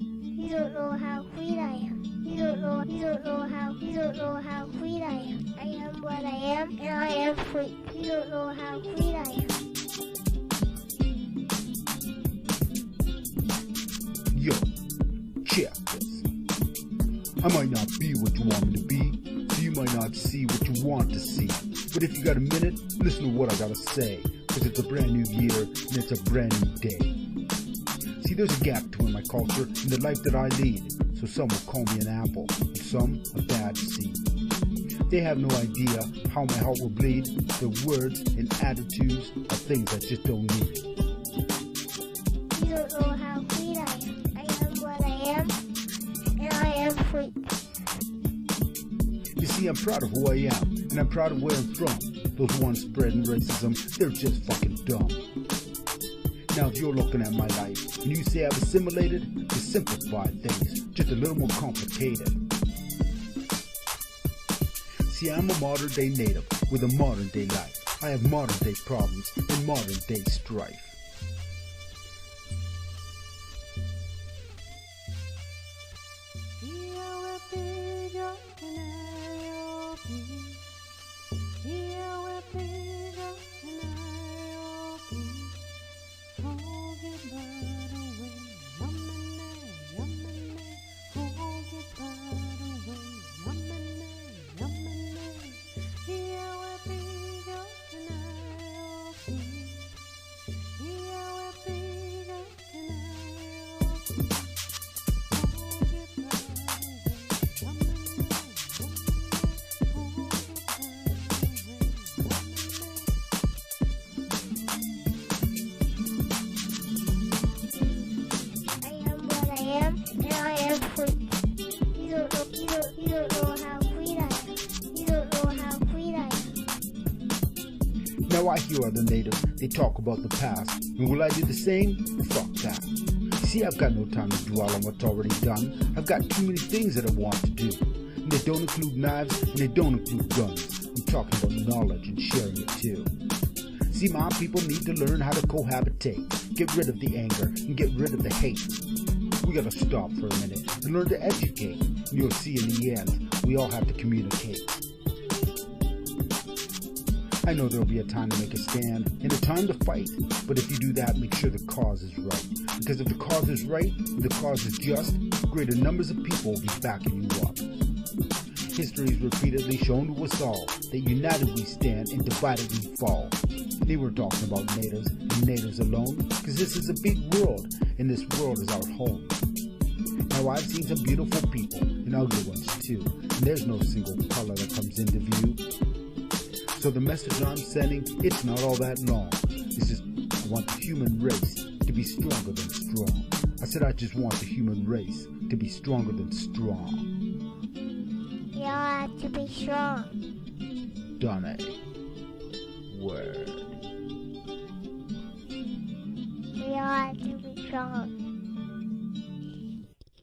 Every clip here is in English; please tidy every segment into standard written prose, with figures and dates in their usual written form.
You don't know how great I am. You don't know how great I am. I am what I am, and I am free. You don't know how great I am. Yo, check this. I might not be what you want me to be, so you might not see what you want to see. But if you got a minute, listen to what I gotta say, cause it's a brand new year and it's a brand new day. See, there's a gap between my culture and the life that I lead, so some will call me an apple, and some a bad seed. They have no idea how my heart will bleed. Their words and attitudes are things I just don't need. You don't know how great I am. I am what I am, and I am free. You see, I'm proud of who I am, and I'm proud of where I'm from. Those ones spreading racism, they're just fucking dumb. Now, if you're looking at my life and you say I've assimilated, to simplify things, just a little more complicated. See, I'm a modern day native with a modern day life. I have modern day problems and modern day strife. Now I hear other natives, they talk about the past, and will I do the same? Fuck that. See, I've got no time to dwell on what's already done. I've got too many things that I want to do. And they don't include knives, and they don't include guns. I'm talking about knowledge and sharing it too. See, my people need to learn how to cohabitate, get rid of the anger, and get rid of the hate. We gotta stop for a minute and learn to educate. And you'll see in the end, we all have to communicate. I know there'll be a time to make a stand and a time to fight, but if you do that, make sure the cause is right. Because if the cause is right, and the cause is just, greater numbers of people will be backing you up. History has repeatedly shown to us all that united we stand and divided we fall. They were talking about natives and natives alone, because this is a big world, and this world is our home. Now I've seen some beautiful people, and ugly ones too, and there's no single color that comes into view. So the message I'm sending, it's not all that long. It's just, I want the human race to be stronger than strong. I said I just want the human race to be stronger than strong. You all have to be strong. Done it. Word. We all have to be strong.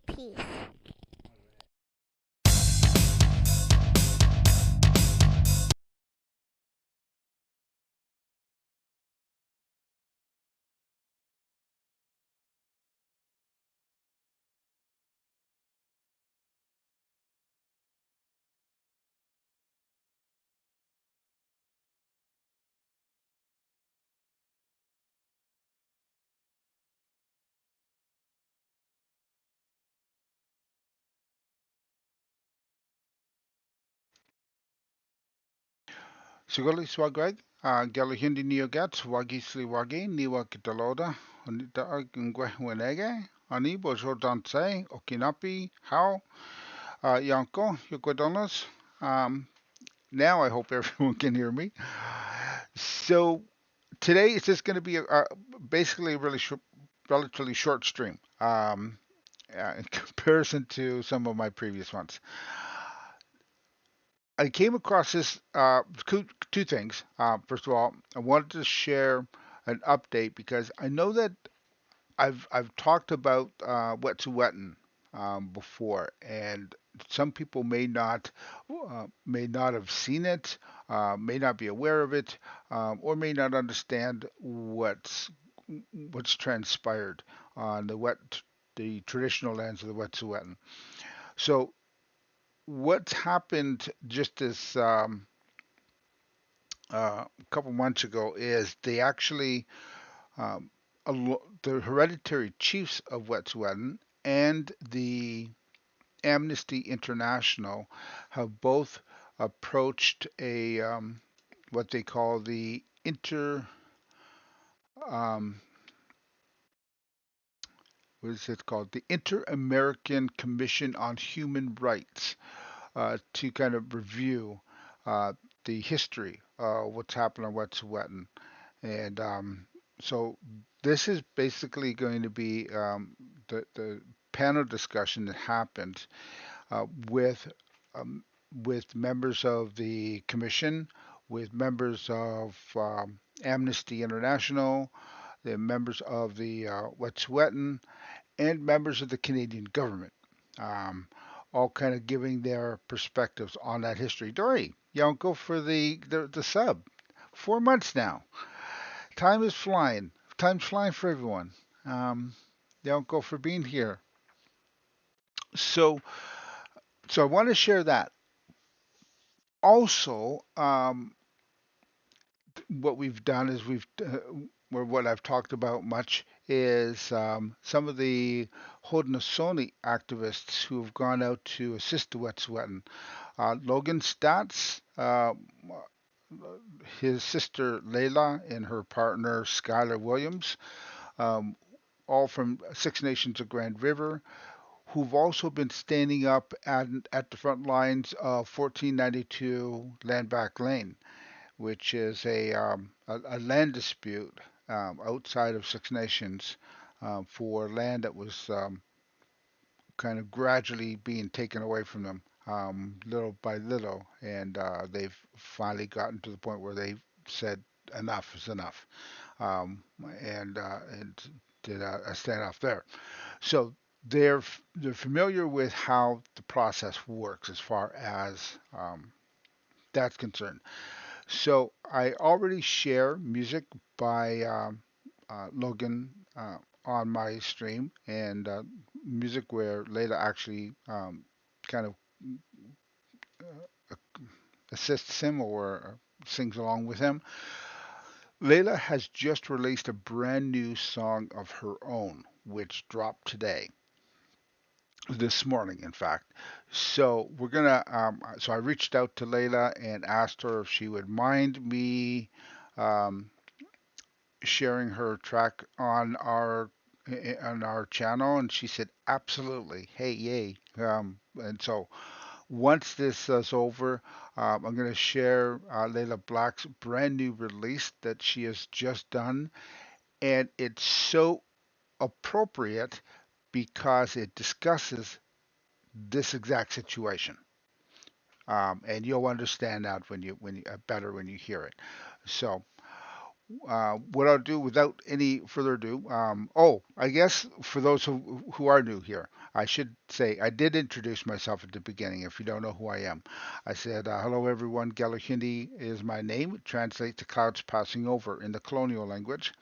Peace. Sigurli swagwag, gala hindi niyo gats, wagi sli wagi, niwa kitaloda, onita ngwe wenege, ani bojo dansei, okinapi, how, yanko, yokodonos. Now I hope everyone can hear me. So today it's just going to be basically a relatively short stream in comparison to some of my previous ones. I came across this two things. First of all, I wanted to share an update because I know that I've talked about Wetsuweten before, and some people may not have seen it, may not be aware of it, or may not understand what's transpired on the the traditional lands of the Wet'suwet'en. So what's happened just this a couple months ago is they actually um, the hereditary chiefs of Wet'suwet'en and the Amnesty International have both approached a what they call the um, what is it called? The Inter-American Commission on Human Rights to kind of review uh, the history of what's happened on Wet'suwet'en. And so this is basically going to be the panel discussion that happened with um, with members of the commission, with members of Amnesty International, the members of the Wet'suwet'en, and members of the Canadian government, um, all kind of giving their perspectives on that history. Dory, go for the sub. 4 months now. Time is flying. Time's flying for everyone. Um, go for being here. So, so I want to share that. Also, what we've done is or what I've talked about much is some of the Haudenosaunee activists who have gone out to assist the Wet'suwet'en. Logan Stats, his sister Layla, and her partner Skylar Williams, um, all from Six Nations of Grand River, who've also been standing up at the front lines of 1492 Landback Lane, which is a land dispute outside of Six Nations for land that was kind of gradually being taken away from them little by little. And they've finally gotten to the point where they said enough is enough and did a standoff there. So they're familiar with how the process works as far as that's concerned. So I already share music by Logan on my stream, and music where Layla actually kind of assists him or sings along with him. Layla has just released a brand new song of her own, which dropped today, this morning, in fact. So we're gonna. So I reached out to Layla and asked her if she would mind me um, sharing her track on our channel, and she said absolutely. Hey, yay! And so once this is over, I'm going to share Layla Black's brand new release that she has just done, and it's so appropriate because it discusses this exact situation. And you'll understand that when you better when you hear it. So what I'll do without any further ado, I guess for those who are new here, I should say I did introduce myself at the beginning. If you don't know who I am, I said, "Hello, everyone. Galahindi is my name. It translates to clouds passing over in the colonial language.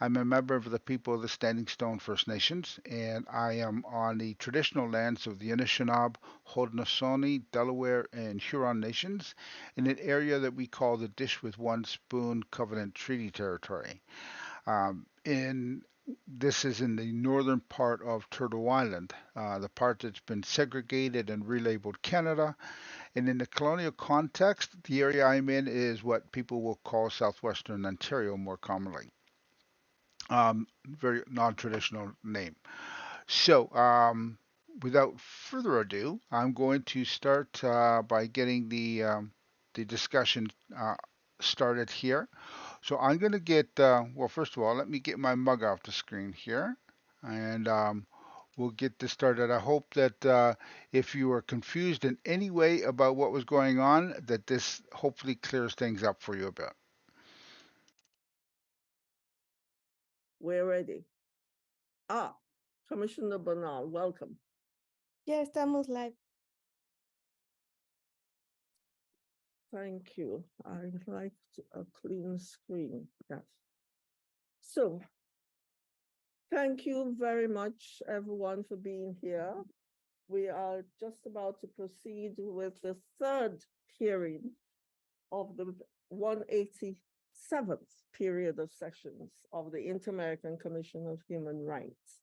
I'm a member of the people of the Standing Stone First Nations, and I am on the traditional lands of the Anishinaabe, Haudenosaunee, Delaware, and Huron nations in an area that we call the Dish with One Spoon Covenant Treaty Territory. In This is in the northern part of Turtle Island, the part that's been segregated and relabeled Canada. And in the colonial context, the area I'm in is what people will call southwestern Ontario more commonly. Very non-traditional name. So, without further ado, I'm going to start by getting the discussion started here. So I'm going to get well. First of all, let me get my mug off the screen here, and we'll get this started. I hope that if you are confused in any way about what was going on, that this hopefully clears things up for you a bit. We're ready. Commissioner Bernard, welcome. Ya estamos live. Thank you. I like a clean screen. Yes. So, Thank you very much, everyone, for being here. We are just about to proceed with the third hearing of the 187th period of sessions of the Inter-American Commission of Human Rights.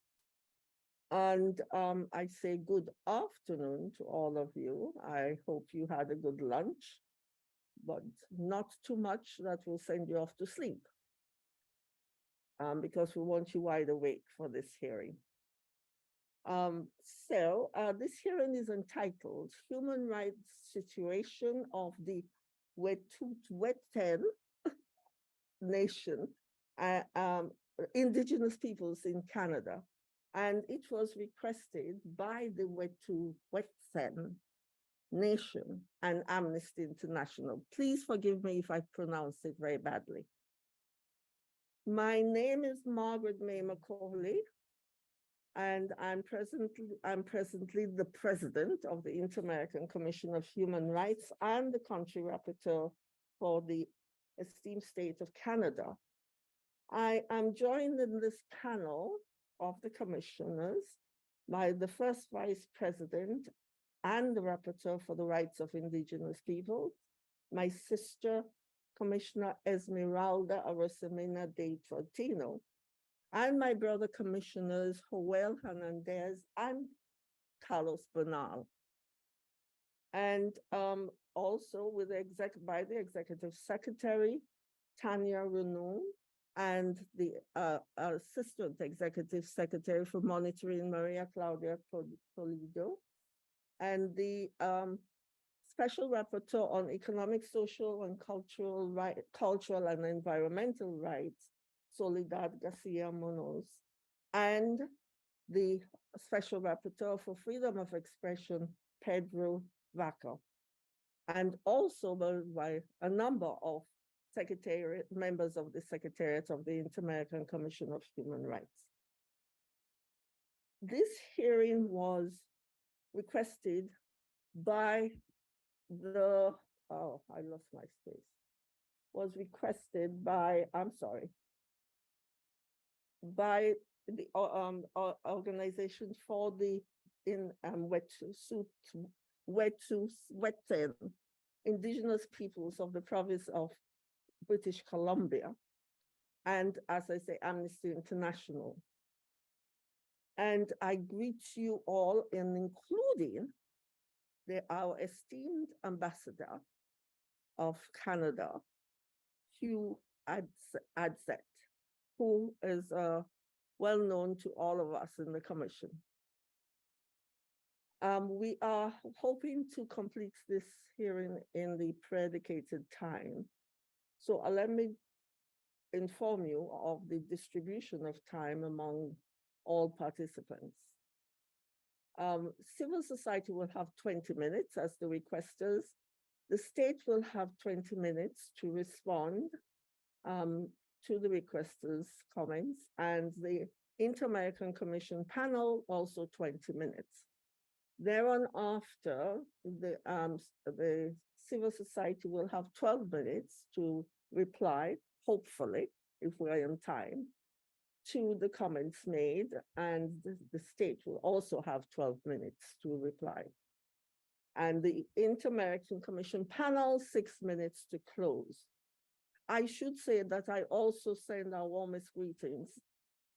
And I say good afternoon to all of you. I hope you had a good lunch, but not too much that will send you off to sleep, because we want you wide awake for this hearing. This hearing is entitled Human Rights Situation of the Wetsuweten Nation, Indigenous Peoples in Canada. And it was requested by the Wetsuweten Nation and Amnesty International. Please forgive me if I pronounce it very badly. My name is Margaret May McCauley, and I'm presently the president of the Inter-American Commission of Human Rights and the country rapporteur for the esteemed state of Canada. I am joined in this panel of the commissioners by the first vice president and the rapporteur for the rights of Indigenous people, my sister, Commissioner Esmeralda Arosemena de Trotino, and my brother commissioners Joel Hernandez and Carlos Bernal. And also with by the executive secretary, Tanya Renou, and the assistant executive secretary for monitoring, Maria Claudia Polido, and the special rapporteur on economic, social, and cultural and environmental rights, Soledad Garcia Munoz, and the special rapporteur for freedom of expression, Pedro Vaca, and also by a number of members of the Secretariat of the Inter-American Commission of Human Rights. This hearing was requested by the, oh, I lost my space, was requested by, I'm sorry, by the organization for the Wetsuweten Indigenous Peoples of the province of British Columbia, and as I say, Amnesty International. And I greet you all, in including our esteemed ambassador of Canada, Hugh Adzett, who is well known to all of us in the commission. We are hoping to complete this hearing in the predicated time. So let me inform you of the distribution of time among all participants. Civil society will have 20 minutes as the requesters. The state will have 20 minutes to respond to the requesters' comments, and the Inter-American Commission panel also 20 minutes. Thereon after, the civil society will have 12 minutes to reply, hopefully, if we're in time, to the comments made, and the state will also have 12 minutes to reply. And the Inter-American Commission panel, 6 minutes to close. I should say that I also send our warmest greetings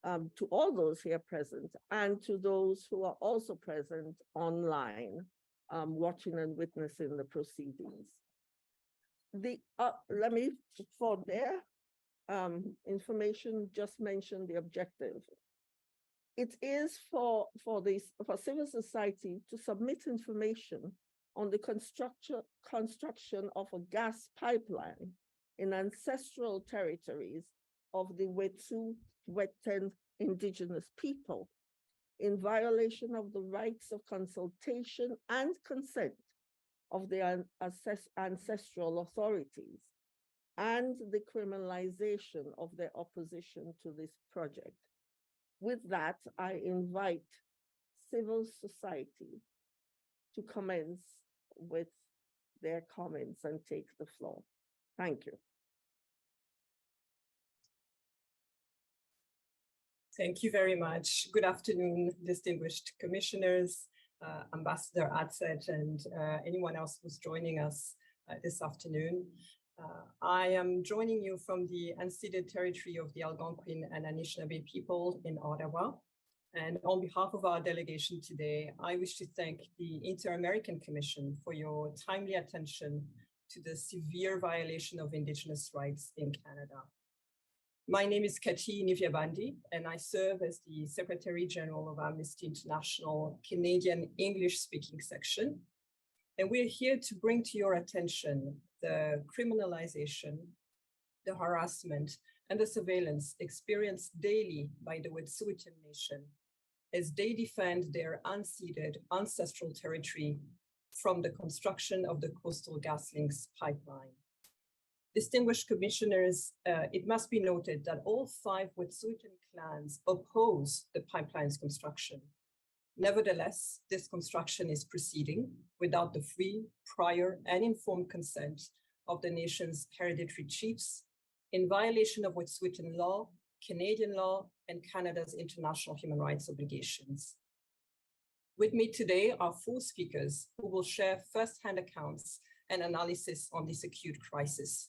to all those here present and to those who are also present online, watching and witnessing the proceedings. Let me, for their information, just mention the objective. It is for civil society to submit information on the construction of a gas pipeline in ancestral territories of the Wetsuweten indigenous people, in violation of the rights of consultation and consent of the ancestral authorities, and the criminalization of their opposition to this project. With that, I invite civil society to commence with their comments and take the floor. Thank you. Thank you very much. Good afternoon, distinguished commissioners, Ambassador Adset, and anyone else who's joining us this afternoon. I am joining you from the unceded territory of the Algonquin and Anishinaabe people in Ottawa. And on behalf of our delegation today, I wish to thank the Inter-American Commission for your timely attention to the severe violation of Indigenous rights in Canada. My name is Kati Nivyabandi, and I serve as the Secretary General of Amnesty International Canadian English-speaking section. And we're here to bring to your attention the criminalization, the harassment, and the surveillance experienced daily by the Wet'suweten Nation as they defend their unceded ancestral territory from the construction of the Coastal GasLinks pipeline. Distinguished commissioners, it must be noted that all 5 Wet'suweten clans oppose the pipeline's construction. Nevertheless, this construction is proceeding without the free, prior, and informed consent of the nation's hereditary chiefs, in violation of Wet'suweten law, Canadian law, and Canada's international human rights obligations. With me today are 4 speakers who will share first-hand accounts and analysis on this acute crisis.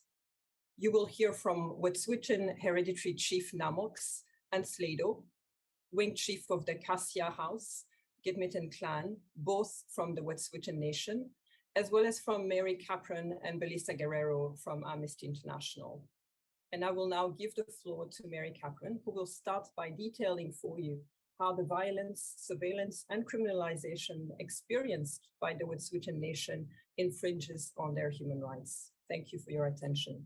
You will hear from Wet'suweten Hereditary Chief Namox and Slado, Wing Chief of the Cassia House, Gidmitten Clan, both from the Wet'suweten Nation, as well as from Mary Capron and Belisa Guerrero from Amnesty International. And I will now give the floor to Mary Capron, who will start by detailing for you how the violence, surveillance, and criminalization experienced by the Wet'suweten Nation infringes on their human rights. Thank you for your attention.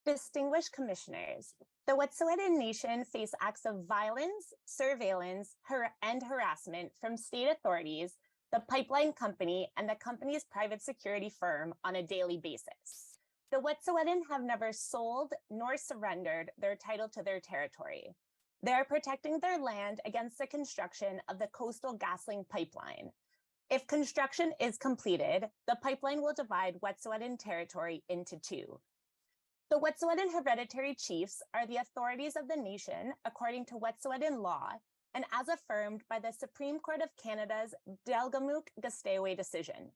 Distinguished commissioners, the Wet'suweten Nation face acts of violence, surveillance, and harassment from state authorities, the pipeline company, and the company's private security firm on a daily basis. The Wet'suweten have never sold nor surrendered their title to their territory. They are protecting their land against the construction of the Coastal GasLink pipeline. If construction is completed, the pipeline will divide Wet'suweten territory into 2. The Wet'suweten hereditary chiefs are the authorities of the nation according to Wet'suweten law and as affirmed by the Supreme Court of Canada's Delgamuukw-Gisdaywa decision.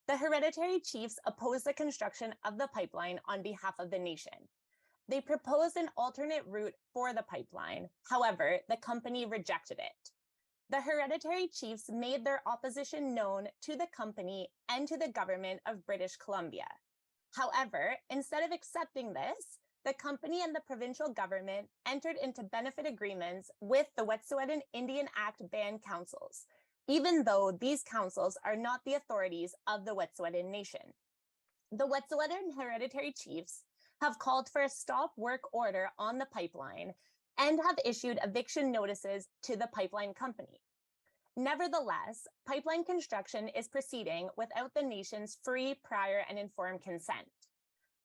The hereditary chiefs oppose the construction of the pipeline on behalf of the nation. They proposed an alternate route for the pipeline. However, the company rejected it. The hereditary chiefs made their opposition known to the company and to the government of British Columbia. However, instead of accepting this, the company and the provincial government entered into benefit agreements with the Wet'suweten Indian Act band councils, even though these councils are not the authorities of the Wet'suweten Nation. The Wet'suweten hereditary chiefs have called for a stop work order on the pipeline and have issued eviction notices to the pipeline company. Nevertheless, pipeline construction is proceeding without the nation's free, prior, and informed consent.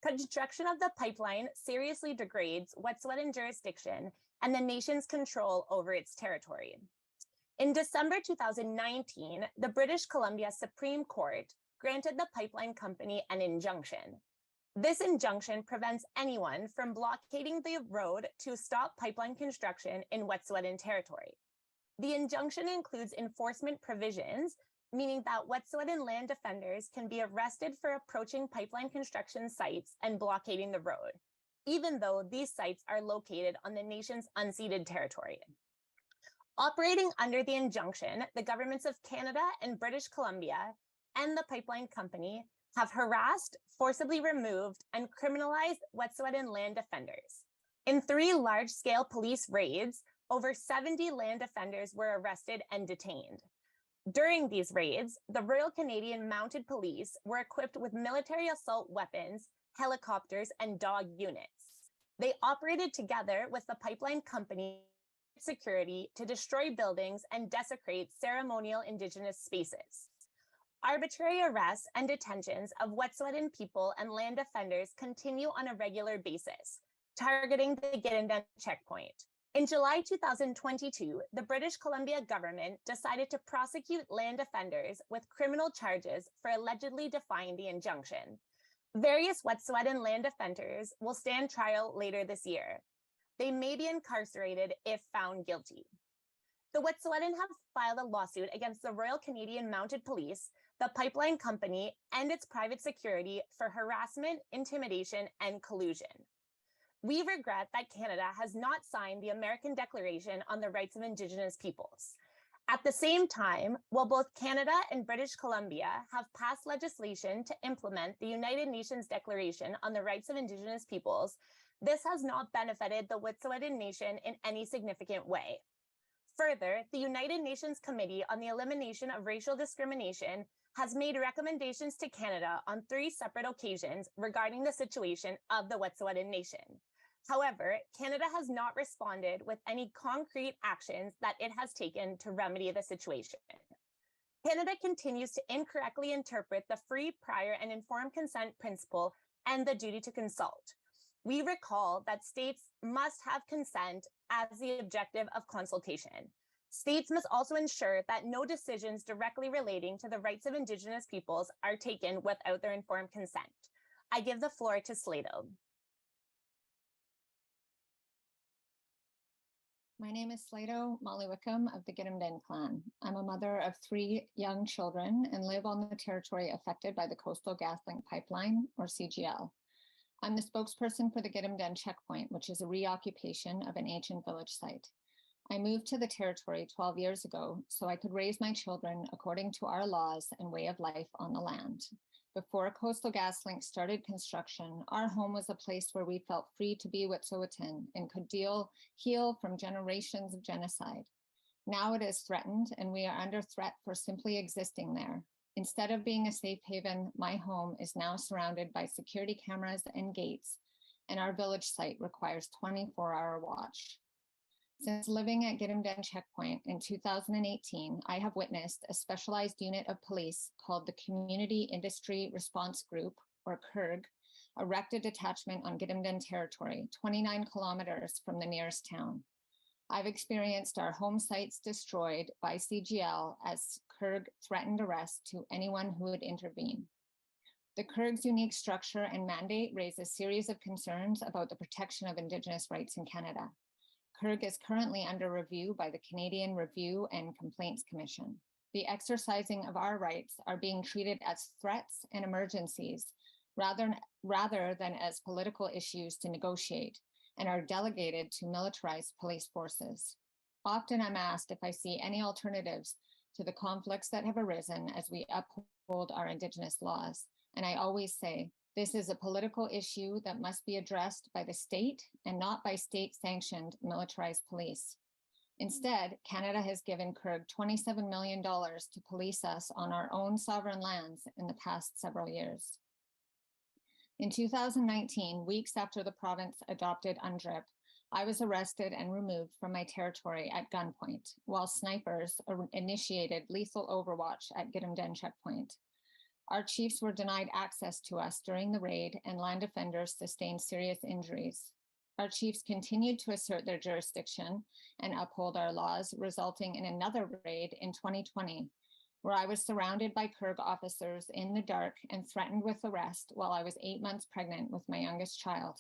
Construction of the pipeline seriously degrades Wet'suweten jurisdiction and the nation's control over its territory. In December 2019, the British Columbia Supreme Court granted the pipeline company an injunction. This injunction prevents anyone from blockading the road to stop pipeline construction in Wet'suweten territory. The injunction includes enforcement provisions, meaning that Wet'suweten land defenders can be arrested for approaching pipeline construction sites and blockading the road, even though these sites are located on the nation's unceded territory. Operating under the injunction, the governments of Canada and British Columbia and the pipeline company have harassed, forcibly removed, and criminalized Wet'suweten land defenders. In 3 large-scale police raids, over 70 land defenders were arrested and detained. During these raids, the Royal Canadian Mounted Police were equipped with military assault weapons, helicopters, and dog units. They operated together with the pipeline company security to destroy buildings and desecrate ceremonial Indigenous spaces. Arbitrary arrests and detentions of Wet'suweten people and land defenders continue on a regular basis, targeting the Gidimt'en checkpoint. In July 2022, the British Columbia government decided to prosecute land offenders with criminal charges for allegedly defying the injunction. Various Wet'suweten land offenders will stand trial later this year. they may be incarcerated if found guilty. The Wet'suwet'en have filed a lawsuit against the Royal Canadian Mounted Police, the pipeline company, and its private security for harassment, intimidation, and collusion. We regret that Canada has not signed the American Declaration on the Rights of Indigenous Peoples. At the same time, while both Canada and British Columbia have passed legislation to implement the United Nations Declaration on the Rights of Indigenous Peoples, this has not benefited the Wet'suwet'en Nation in any significant way. Further, the United Nations Committee on the Elimination of Racial Discrimination has made recommendations to Canada on 3 separate occasions regarding the situation of the Wet'suwet'en Nation. However, Canada has not responded with any concrete actions that it has taken to remedy the situation. Canada continues to incorrectly interpret the free, prior, and informed consent principle and the duty to consult. We recall that states must have consent as the objective of consultation. States must also ensure that no decisions directly relating to the rights of Indigenous peoples are taken without their informed consent. I give the floor to Slato. My name is Slato Molly Wickham of the Gidimt'en clan. I'm a mother of 3 young children and live on the territory affected by the Coastal GasLink Pipeline, or CGL. I'm the spokesperson for the Gidimt'en checkpoint, which is a reoccupation of an ancient village site. I moved to the territory 12 years ago so I could raise my children according to our laws and way of life on the land. Before Coastal GasLink started construction, our home was a place where we felt free to be Wet'suwet'en and could heal from generations of genocide. Now it is threatened, and we are under threat for simply existing there. Instead of being a safe haven, my home is now surrounded by security cameras and gates, and our village site requires 24-hour watch. Since living at Gidimt'en Checkpoint in 2018, I have witnessed a specialized unit of police called the Community Industry Response Group, or CIRG, erect a detachment on Gidimt'en territory, 29 kilometers from the nearest town. I've experienced our home sites destroyed by CGL as CIRG threatened arrest to anyone who would intervene. The CIRG's unique structure and mandate raise a series of concerns about the protection of Indigenous rights in Canada. CIRG is currently under review by the Canadian Review and Complaints Commission. The exercising of our rights are being treated as threats and emergencies rather than as political issues to negotiate, and are delegated to militarized police forces. Often I'm asked if I see any alternatives to the conflicts that have arisen as we uphold our Indigenous laws, and I always say, this is a political issue that must be addressed by the state and not by state-sanctioned militarized police. Instead, Canada has given CIRG $27 million to police us on our own sovereign lands in the past several years. In 2019, weeks after the province adopted UNDRIP, I was arrested and removed from my territory at gunpoint, while snipers initiated lethal overwatch at Gidimt'en Checkpoint. Our chiefs were denied access to us during the raid, and land defenders sustained serious injuries. Our chiefs continued to assert their jurisdiction and uphold our laws, resulting in another raid in 2020, where I was surrounded by CIRG officers in the dark and threatened with arrest while I was 8 months pregnant with my youngest child.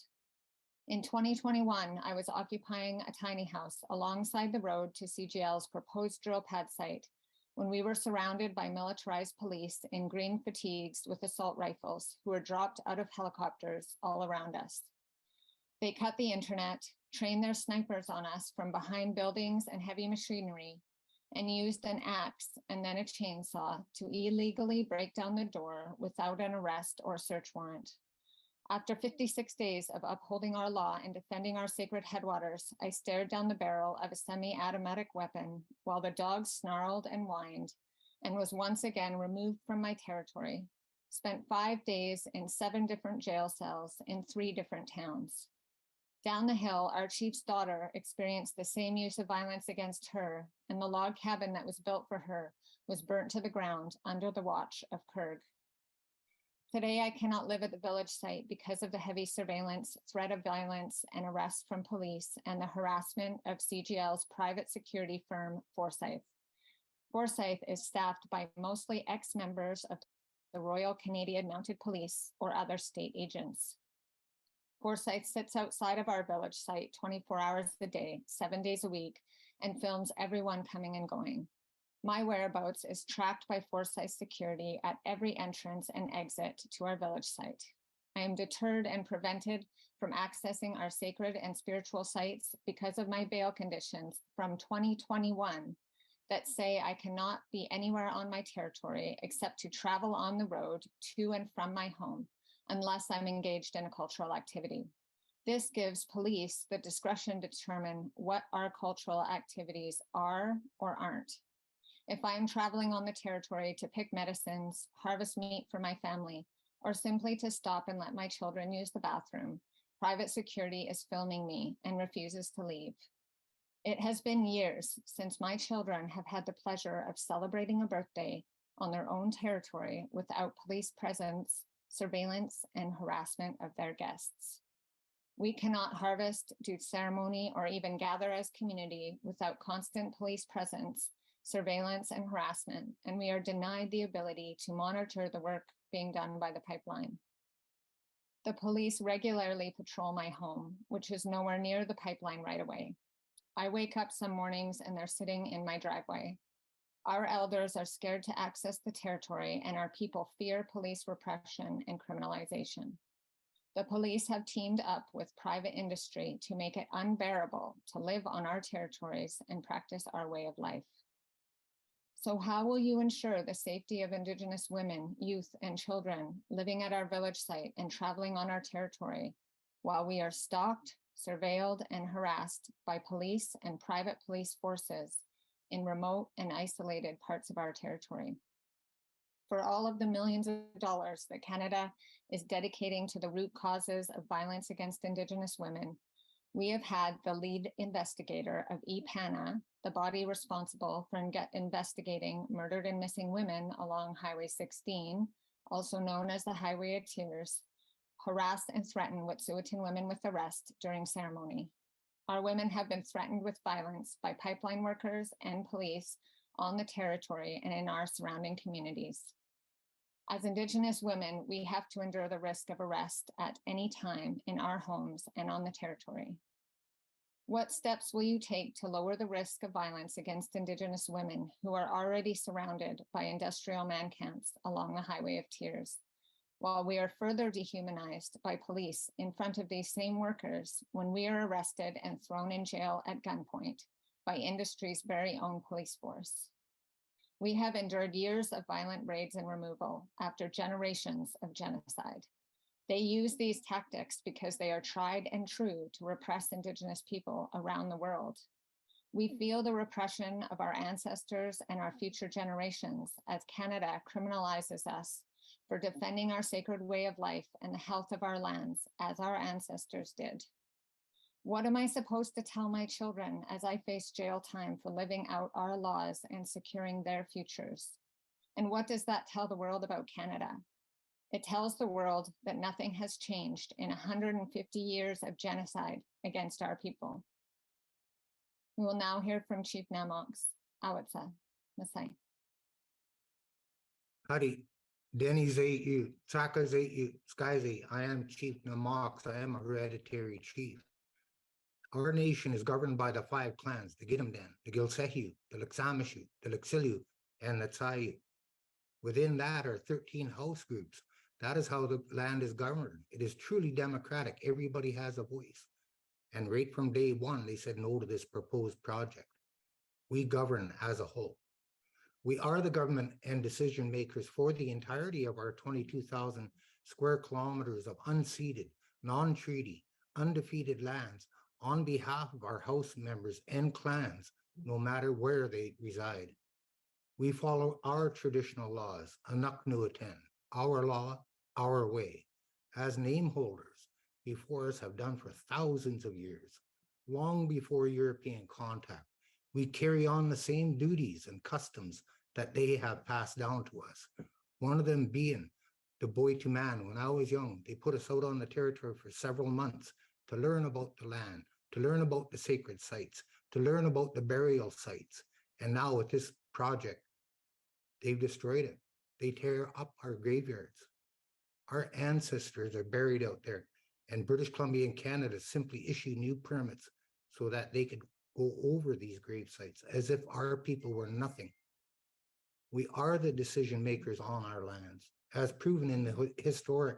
In 2021, I was occupying a tiny house alongside the road to CGL's proposed drill pad site when we were surrounded by militarized police in green fatigues with assault rifles who were dropped out of helicopters all around us. They cut the internet, trained their snipers on us from behind buildings and heavy machinery, and used an axe and then a chainsaw to illegally break down the door without an arrest or search warrant. After 56 days of upholding our law and defending our sacred headwaters, I stared down the barrel of a semi-automatic weapon while the dog snarled and whined, and was once again removed from my territory. Spent 5 days in 7 different jail cells in 3 different towns. Down the hill, our chief's daughter experienced the same use of violence against her, and the log cabin that was built for her was burnt to the ground under the watch of CIRG. Today, I cannot live at the village site because of the heavy surveillance, threat of violence, and arrest from police, and the harassment of CGL's private security firm, Forsyth. Forsyth is staffed by mostly ex-members of the Royal Canadian Mounted Police or other state agents. Forsyth sits outside of our village site 24 hours a day, 7 days a week, and films everyone coming and going. My whereabouts is tracked by Forsyth security at every entrance and exit to our village site. I am deterred and prevented from accessing our sacred and spiritual sites because of my bail conditions from 2021 that say I cannot be anywhere on my territory except to travel on the road to and from my home unless I'm engaged in a cultural activity. This gives police the discretion to determine what our cultural activities are or aren't. If I am traveling on the territory to pick medicines, harvest meat for my family, or simply to stop and let my children use the bathroom, private security is filming me and refuses to leave. It has been years since my children have had the pleasure of celebrating a birthday on their own territory without police presence, surveillance, and harassment of their guests. We cannot harvest, do ceremony, or even gather as community without constant police presence, surveillance, and harassment, and we are denied the ability to monitor the work being done by the pipeline. The police regularly patrol my home, which is nowhere near the pipeline right away. I wake up some mornings and they're sitting in my driveway. Our elders are scared to access the territory, and our people fear police repression and criminalization. The police have teamed up with private industry to make it unbearable to live on our territories and practice our way of life. So how will you ensure the safety of Indigenous women, youth, and children living at our village site and traveling on our territory while we are stalked, surveilled, and harassed by police and private police forces in remote and isolated parts of our territory? For all of the millions of dollars that Canada is dedicating to the root causes of violence against Indigenous women, we have had the lead investigator of EPANA, the body responsible for investigating murdered and missing women along Highway 16, also known as the Highway of Tears, harass and threaten Wetsuweten women with arrest during ceremony. Our women have been threatened with violence by pipeline workers and police on the territory and in our surrounding communities. As Indigenous women, we have to endure the risk of arrest at any time in our homes and on the territory. What steps will you take to lower the risk of violence against Indigenous women who are already surrounded by industrial man camps along the Highway of Tears, while we are further dehumanized by police in front of these same workers when we are arrested and thrown in jail at gunpoint by industry's very own police force? We have endured years of violent raids and removal after generations of genocide. They use these tactics because they are tried and true to repress Indigenous people around the world. We feel the repression of our ancestors and our future generations as Canada criminalizes us for defending our sacred way of life and the health of our lands as our ancestors did. What am I supposed to tell my children as I face jail time for living out our laws and securing their futures? And what does that tell the world about Canada? It tells the world that nothing has changed in 150 years of genocide against our people. We will now hear from Chief Namox, Awitsa, Masai. Howdy, Denny's 8U, Tsaka's 8U, Sky's 8. I am Chief Namox. I am a hereditary chief. Our nation is governed by the 5 clans, the Gidimden, the Gilsehiu, the Liksamishu, the Liksilu, and the Tsayu. Within that are 13 house groups. That is how the land is governed. It is truly democratic. Everybody has a voice. And right from day one, they said no to this proposed project. We govern as a whole. We are the government and decision makers for the entirety of our 22,000 square kilometers of unceded, non-treaty, undefeated lands on behalf of our house members and clans, no matter where they reside. We follow our traditional laws, Anak Nuaten, our law, our way, as name holders before us have done for thousands of years, long before European contact. We carry on the same duties and customs that they have passed down to us. One of them being the boy to man. When I was young, they put us out on the territory for several months to learn about the land, to learn about the sacred sites, to learn about the burial sites. And now with this project, they've destroyed it. They tear up our graveyards. Our ancestors are buried out there, and British Columbia and Canada simply issue new permits so that they could go over these grave sites as if our people were nothing. We are the decision makers on our lands, as proven in the historic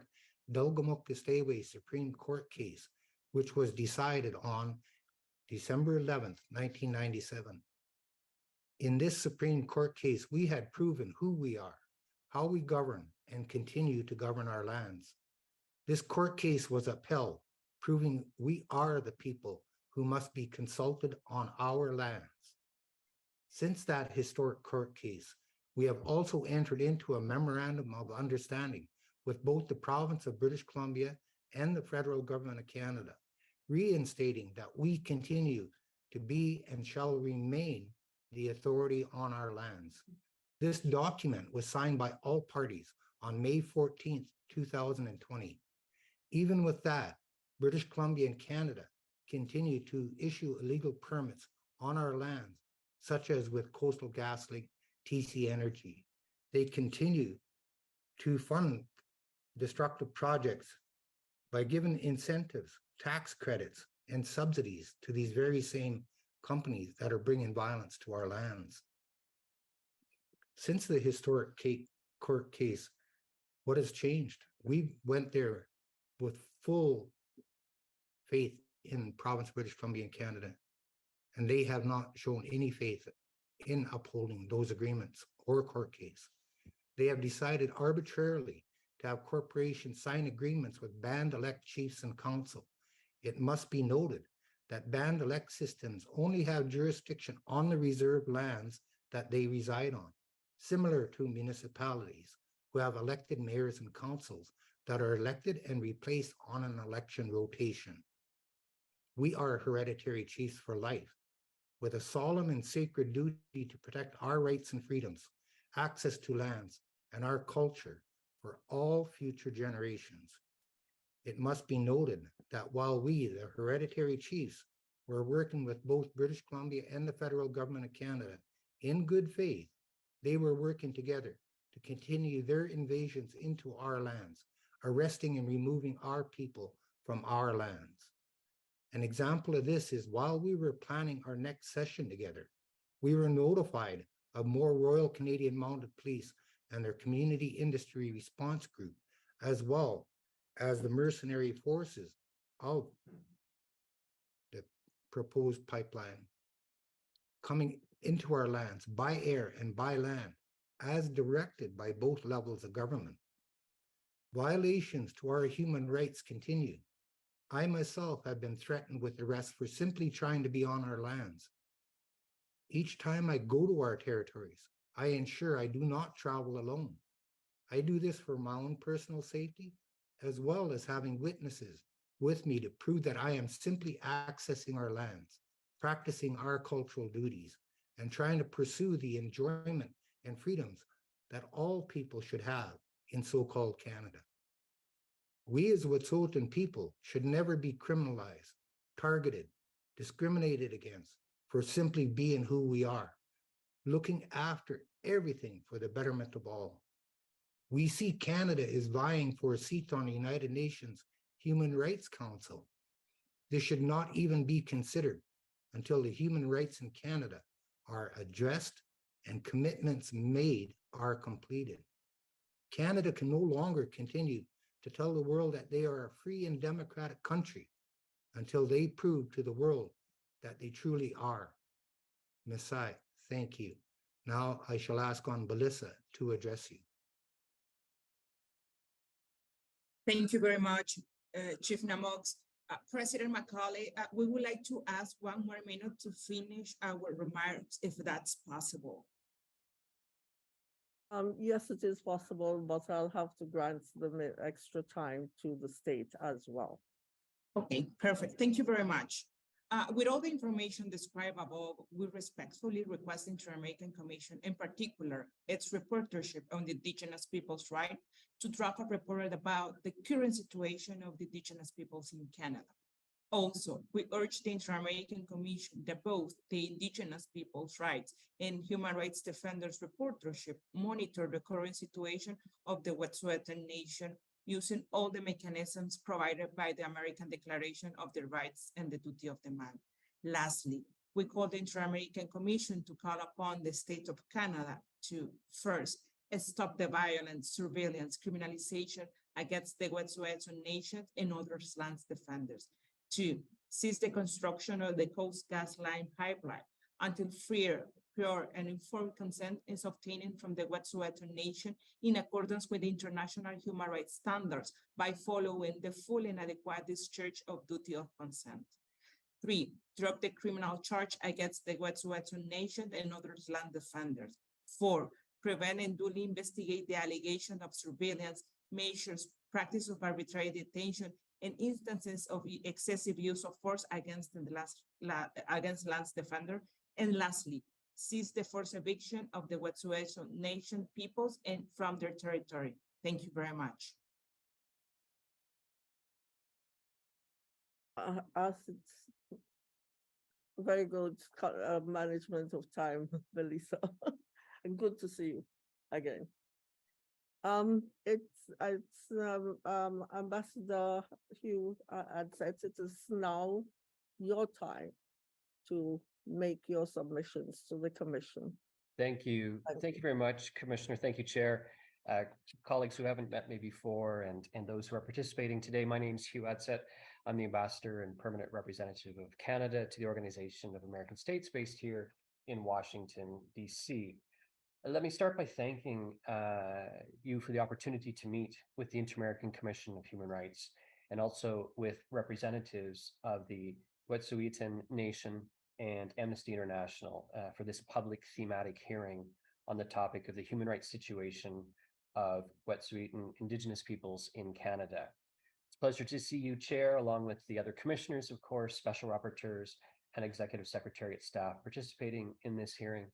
Delgamuukw Supreme Court case, which was decided on December 11th, 1997. In this Supreme Court case, we had proven who we are, how we govern and continue to govern our lands. This court case was upheld, proving we are the people who must be consulted on our lands. Since that historic court case, we have also entered into a memorandum of understanding with both the province of British Columbia and the federal government of Canada, reinstating that we continue to be and shall remain the authority on our lands. This document was signed by all parties on May 14th, 2020. Even with that, British Columbia and Canada continue to issue illegal permits on our lands, such as with Coastal GasLink, TC Energy. They continue to fund destructive projects by giving incentives, tax credits, and subsidies to these very same companies that are bringing violence to our lands. Since the historic court case, what has changed? We went there with full faith in province of British Columbia and Canada, and they have not shown any faith in upholding those agreements or court case. They have decided arbitrarily to have corporations sign agreements with band-elect chiefs and council. It must be noted that band-elect systems only have jurisdiction on the reserved lands that they reside on, similar to municipalities who have elected mayors and councils that are elected and replaced on an election rotation. We are hereditary chiefs for life, with a solemn and sacred duty to protect our rights and freedoms, access to lands, and our culture for all future generations. It must be noted that while we, the hereditary chiefs, were working with both British Columbia and the federal government of Canada in good faith, they were working together to continue their invasions into our lands, arresting and removing our people from our lands. An example of this is while we were planning our next session together, we were notified of more Royal Canadian Mounted Police and their community industry response group, as well as the mercenary forces of the proposed pipeline coming into our lands by air and by land, as directed by both levels of government. Violations to our human rights continue. I myself have been threatened with arrest for simply trying to be on our lands. Each time I go to our territories, I ensure I do not travel alone. I do this for my own personal safety, as well as having witnesses with me to prove that I am simply accessing our lands, practicing our cultural duties, and trying to pursue the enjoyment and freedoms that all people should have in so-called Canada. We as Wetsuweten people should never be criminalized, targeted, discriminated against for simply being who we are, looking after everything for the betterment of all. We see Canada is vying for a seat on the United Nations Human Rights Council. This should not even be considered until the human rights in Canada are addressed and commitments made are completed. Canada can no longer continue to tell the world that they are a free and democratic country until they prove to the world that they truly are. Messiah, thank you. Now I shall ask on Belissa to address you. Thank you very much, Chief Namox. President Macaulay, we would like to ask one more minute to finish our remarks, if that's possible. Yes, it is possible, but I'll have to grant the extra time to the state as well. Okay, perfect. Thank you very much. With all the information described above, we respectfully request the Inter-American Commission, in particular, its reportership on the Indigenous people's right, to draft a report about the current situation of the Indigenous peoples in Canada. Also, we urge the Inter-American Commission that both the Indigenous people's rights and human rights defenders reportership monitor the current situation of the Wet'suwet'en Nation using all the mechanisms provided by the American Declaration of the Rights and the Duty of the Man. Lastly, we call the Inter-American Commission to call upon the state of Canada to first, stop the violence, surveillance, criminalization against the Wet'suwet'en Nation and other lands defenders. Two, cease the construction of the Coast Gas Line pipeline until free, pure, and informed consent is obtained from the Wet'suwet'en Nation in accordance with international human rights standards by following the full and adequate discharge of duty of consent. Three, drop the criminal charge against the Wet'suwet'en Nation and other land defenders. Four, prevent and duly investigate the allegation of surveillance, measures, practice of arbitrary detention, and instances of excessive use of force against lands defender. And lastly, cease the forced eviction of the Wet'suwet'en Nation peoples and from their territory. Thank you very much. As it's very good management of time, Melissa. And good to see you again. Ambassador Hugh had said it is now your time to make your submissions to the commission. Thank you. Thank you very much, Commissioner. Thank you, Chair. Colleagues who haven't met me before and those who are participating today, my name is Hugh Adset. I'm the Ambassador and Permanent Representative of Canada to the Organization of American States based here in Washington, D.C. Let me start by thanking you for the opportunity to meet with the Inter-American Commission of Human Rights and also with representatives of the Wet'suweten Nation and Amnesty International for this public thematic hearing on the topic of the human rights situation of Wet'suweten Indigenous peoples in Canada. It's a pleasure to see you, Chair, along with the other commissioners, of course, special rapporteurs, and Executive Secretariat staff participating in this hearing.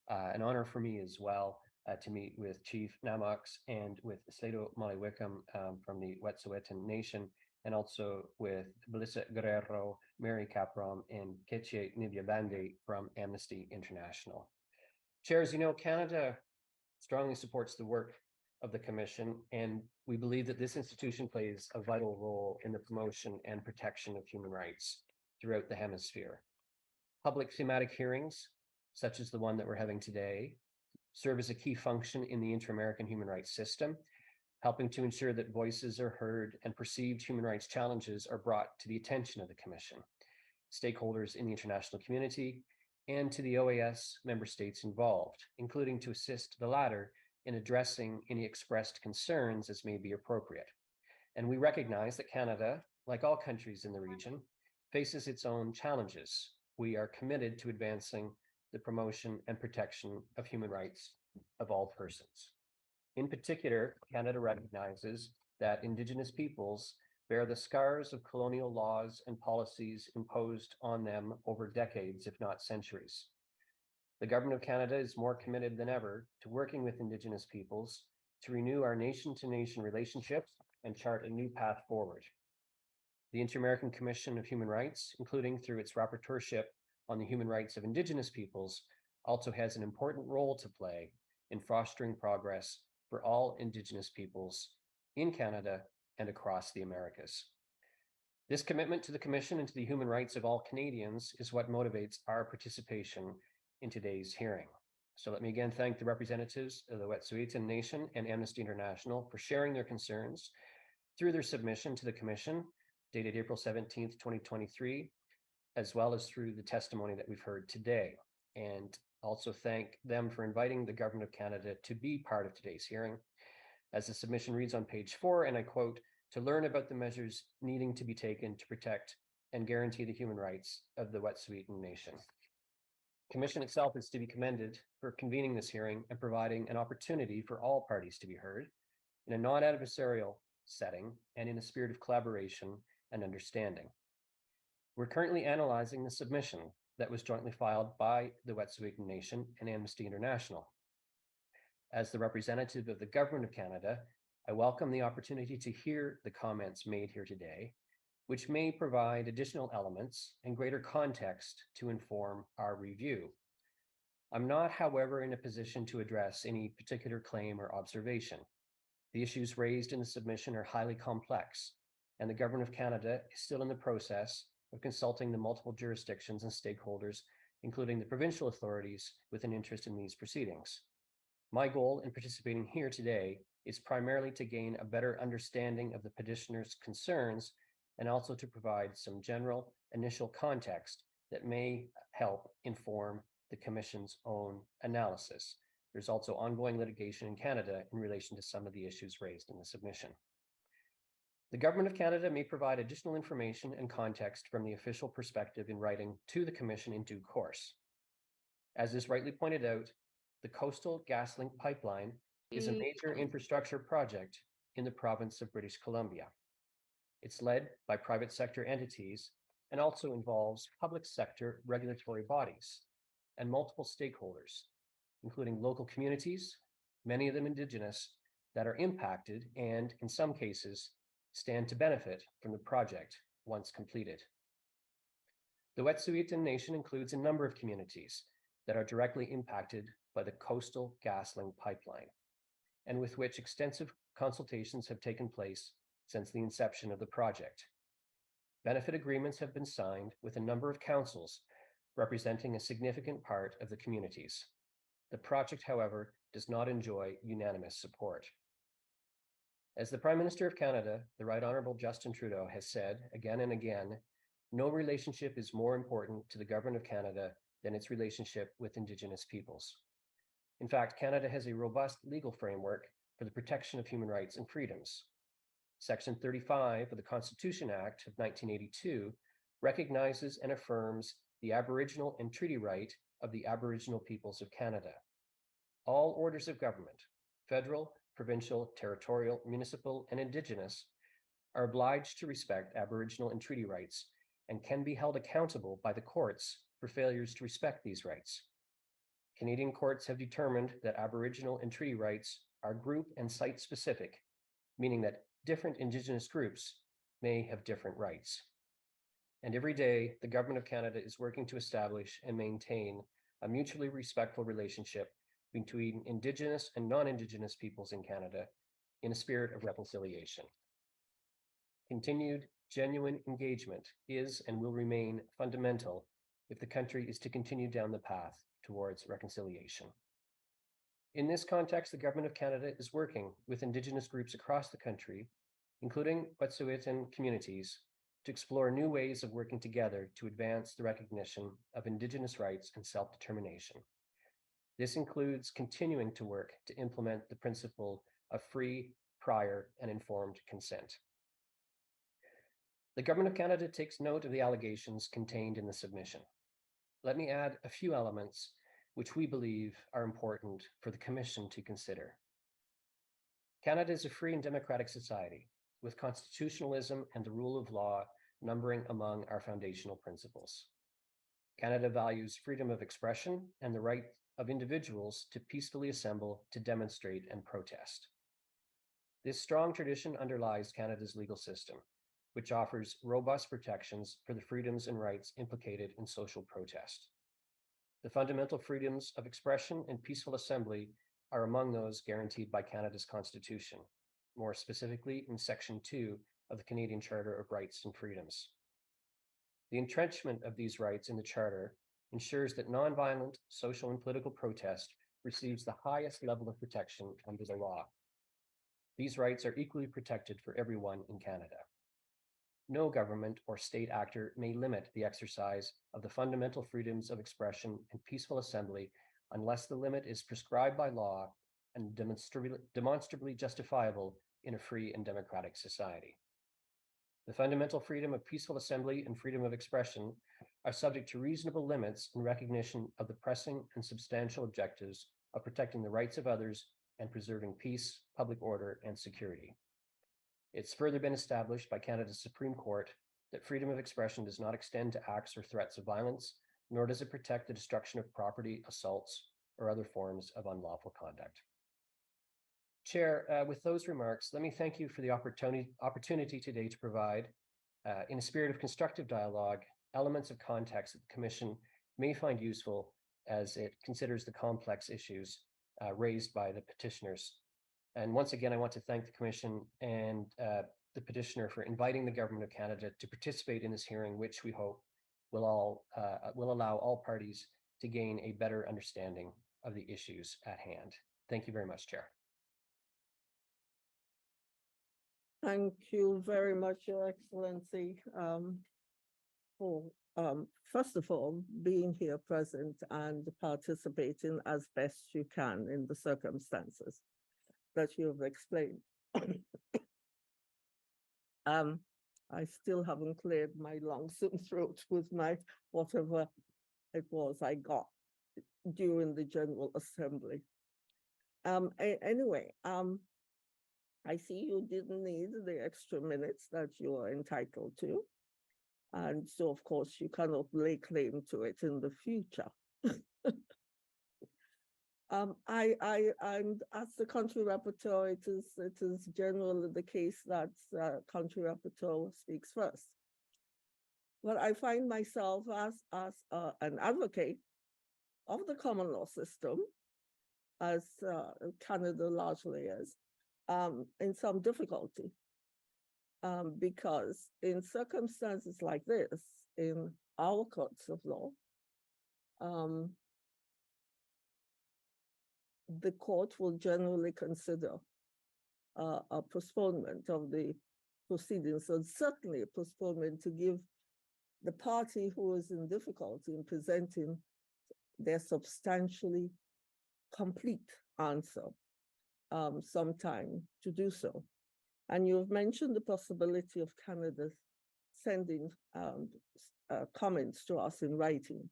An honor for me as well to meet with Chief Namox and with Slato Molly Wickham from the Wet'suweten Nation, and also with Melissa Guerrero, Mary Caprom, and Keche Nivyabande from Amnesty International. Chair, as you know, Canada strongly supports the work of the Commission, and we believe that this institution plays a vital role in the promotion and protection of human rights throughout the hemisphere. Public thematic hearings, such as the one that we're having today, serve as a key function in the inter-American human rights system, helping to ensure that voices are heard and perceived human rights challenges are brought to the attention of the Commission, stakeholders in the international community, and to the OAS member states involved, including to assist the latter in addressing any expressed concerns as may be appropriate. And we recognize that Canada, like all countries in the region, faces its own challenges. We are committed to advancing the promotion and protection of human rights of all persons. In particular, Canada recognizes that Indigenous peoples bear the scars of colonial laws and policies imposed on them over decades, if not centuries. The Government of Canada is more committed than ever to working with Indigenous peoples to renew our nation-to-nation relationships and chart a new path forward. The Inter-American Commission of Human Rights, including through its rapporteurship on the human rights of Indigenous peoples, also has an important role to play in fostering progress for all Indigenous peoples in Canada and across the Americas. This commitment to the Commission and to the human rights of all Canadians is what motivates our participation in today's hearing. So let me again thank the representatives of the Wet'suweten Nation and Amnesty International for sharing their concerns through their submission to the Commission, dated April 17th, 2023, as well as through the testimony that we've heard today. And also thank them for inviting the Government of Canada to be part of today's hearing. As the submission reads on page 4, and I quote, to learn about the measures needing to be taken to protect and guarantee the human rights of the Wet'suweten Nation. The Commission itself is to be commended for convening this hearing and providing an opportunity for all parties to be heard in a non-adversarial setting and in a spirit of collaboration and understanding. We're currently analyzing the submission that was jointly filed by the Wet'suweten Nation and Amnesty International. As the representative of the Government of Canada, I welcome the opportunity to hear the comments made here today, which may provide additional elements and greater context to inform our review. I'm not, however, in a position to address any particular claim or observation. The issues raised in the submission are highly complex, and the Government of Canada is still in the process of consulting the multiple jurisdictions and stakeholders, including the provincial authorities with an interest in these proceedings. My goal in participating here today is primarily to gain a better understanding of the petitioner's concerns and also to provide some general initial context that may help inform the Commission's own analysis. There's also ongoing litigation in Canada in relation to some of the issues raised in the submission. The Government of Canada may provide additional information and context from the official perspective in writing to the Commission in due course. As is rightly pointed out, the Coastal GasLink pipeline is a major infrastructure project in the province of British Columbia. It's led by private sector entities and also involves public sector regulatory bodies and multiple stakeholders, including local communities, many of them Indigenous, that are impacted and, in some cases, stand to benefit from the project once completed. The Wetsuweten Nation includes a number of communities that are directly impacted by the Coastal GasLink pipeline, and with which extensive consultations have taken place since the inception of the project. Benefit agreements have been signed with a number of councils representing a significant part of the communities. The project, however, does not enjoy unanimous support. As the Prime Minister of Canada, the Right Honourable Justin Trudeau, has said again and again, no relationship is more important to the Government of Canada than its relationship with Indigenous peoples. In fact, Canada has a robust legal framework for the protection of human rights and freedoms. Section 35 of the Constitution Act of 1982 recognizes and affirms the Aboriginal and treaty right of the Aboriginal peoples of Canada. All orders of government, federal, provincial, territorial, municipal, and Indigenous, are obliged to respect Aboriginal and treaty rights and can be held accountable by the courts for failures to respect these rights. Canadian courts have determined that Aboriginal and treaty rights are group and site specific, meaning that different Indigenous groups may have different rights. And every day, the Government of Canada is working to establish and maintain a mutually respectful relationship between Indigenous and non-Indigenous peoples in Canada in a spirit of reconciliation. Continued, genuine engagement is and will remain fundamental if the country is to continue down the path towards reconciliation. In this context, the Government of Canada is working with Indigenous groups across the country, including Wet'suwet'en communities, to explore new ways of working together to advance the recognition of Indigenous rights and self-determination. This includes continuing to work to implement the principle of free, prior, and informed consent. The Government of Canada takes note of the allegations contained in the submission. Let me add a few elements which we believe are important for the Commission to consider. Canada is a free and democratic society, with constitutionalism and the rule of law numbering among our foundational principles. Canada values freedom of expression and the right of individuals to peacefully assemble, to demonstrate, and protest. This strong tradition underlies Canada's legal system, which offers robust protections for the freedoms and rights implicated in social protest. The fundamental freedoms of expression and peaceful assembly are among those guaranteed by Canada's Constitution, more specifically in Section 2 of the Canadian Charter of Rights and Freedoms. The entrenchment of these rights in the Charter ensures that nonviolent social and political protest receives the highest level of protection under the law. These rights are equally protected for everyone in Canada. No government or state actor may limit the exercise of the fundamental freedoms of expression and peaceful assembly unless the limit is prescribed by law and demonstrably justifiable in a free and democratic society. The fundamental freedom of peaceful assembly and freedom of expression are subject to reasonable limits in recognition of the pressing and substantial objectives of protecting the rights of others and preserving peace, public order, and security. It's further been established by Canada's Supreme Court that freedom of expression does not extend to acts or threats of violence, nor does it protect the destruction of property, assaults, or other forms of unlawful conduct. Chair, with those remarks, let me thank you for the opportunity today to provide, in a spirit of constructive dialogue, elements of context that the Commission may find useful as it considers the complex issues raised by the petitioners And once again, I want to thank the Commission and the petitioner for inviting the Government of Canada to participate in this hearing, which we hope will allow all parties to gain a better understanding of the issues at hand. Thank you very much, Chair. Thank you very much, Your Excellency, for first of all, being here present and participating as best you can in the circumstances that you have explained. I still haven't cleared my lungs and throat with my whatever it was I got during the General Assembly. Anyway, I see you didn't need the extra minutes that you are entitled to. And so, of course, you cannot lay claim to it in the future. I'm as the country rapporteur, it is generally the case that country rapporteur speaks first. But I find myself as an advocate of the common law system, as Canada largely is, in some difficulty. Because in circumstances like this, in our courts of law, the court will generally consider a postponement of the proceedings, and certainly a postponement to give the party who is in difficulty in presenting their substantially complete answer some time to do so. And you've mentioned the possibility of Canada sending comments to us in writing,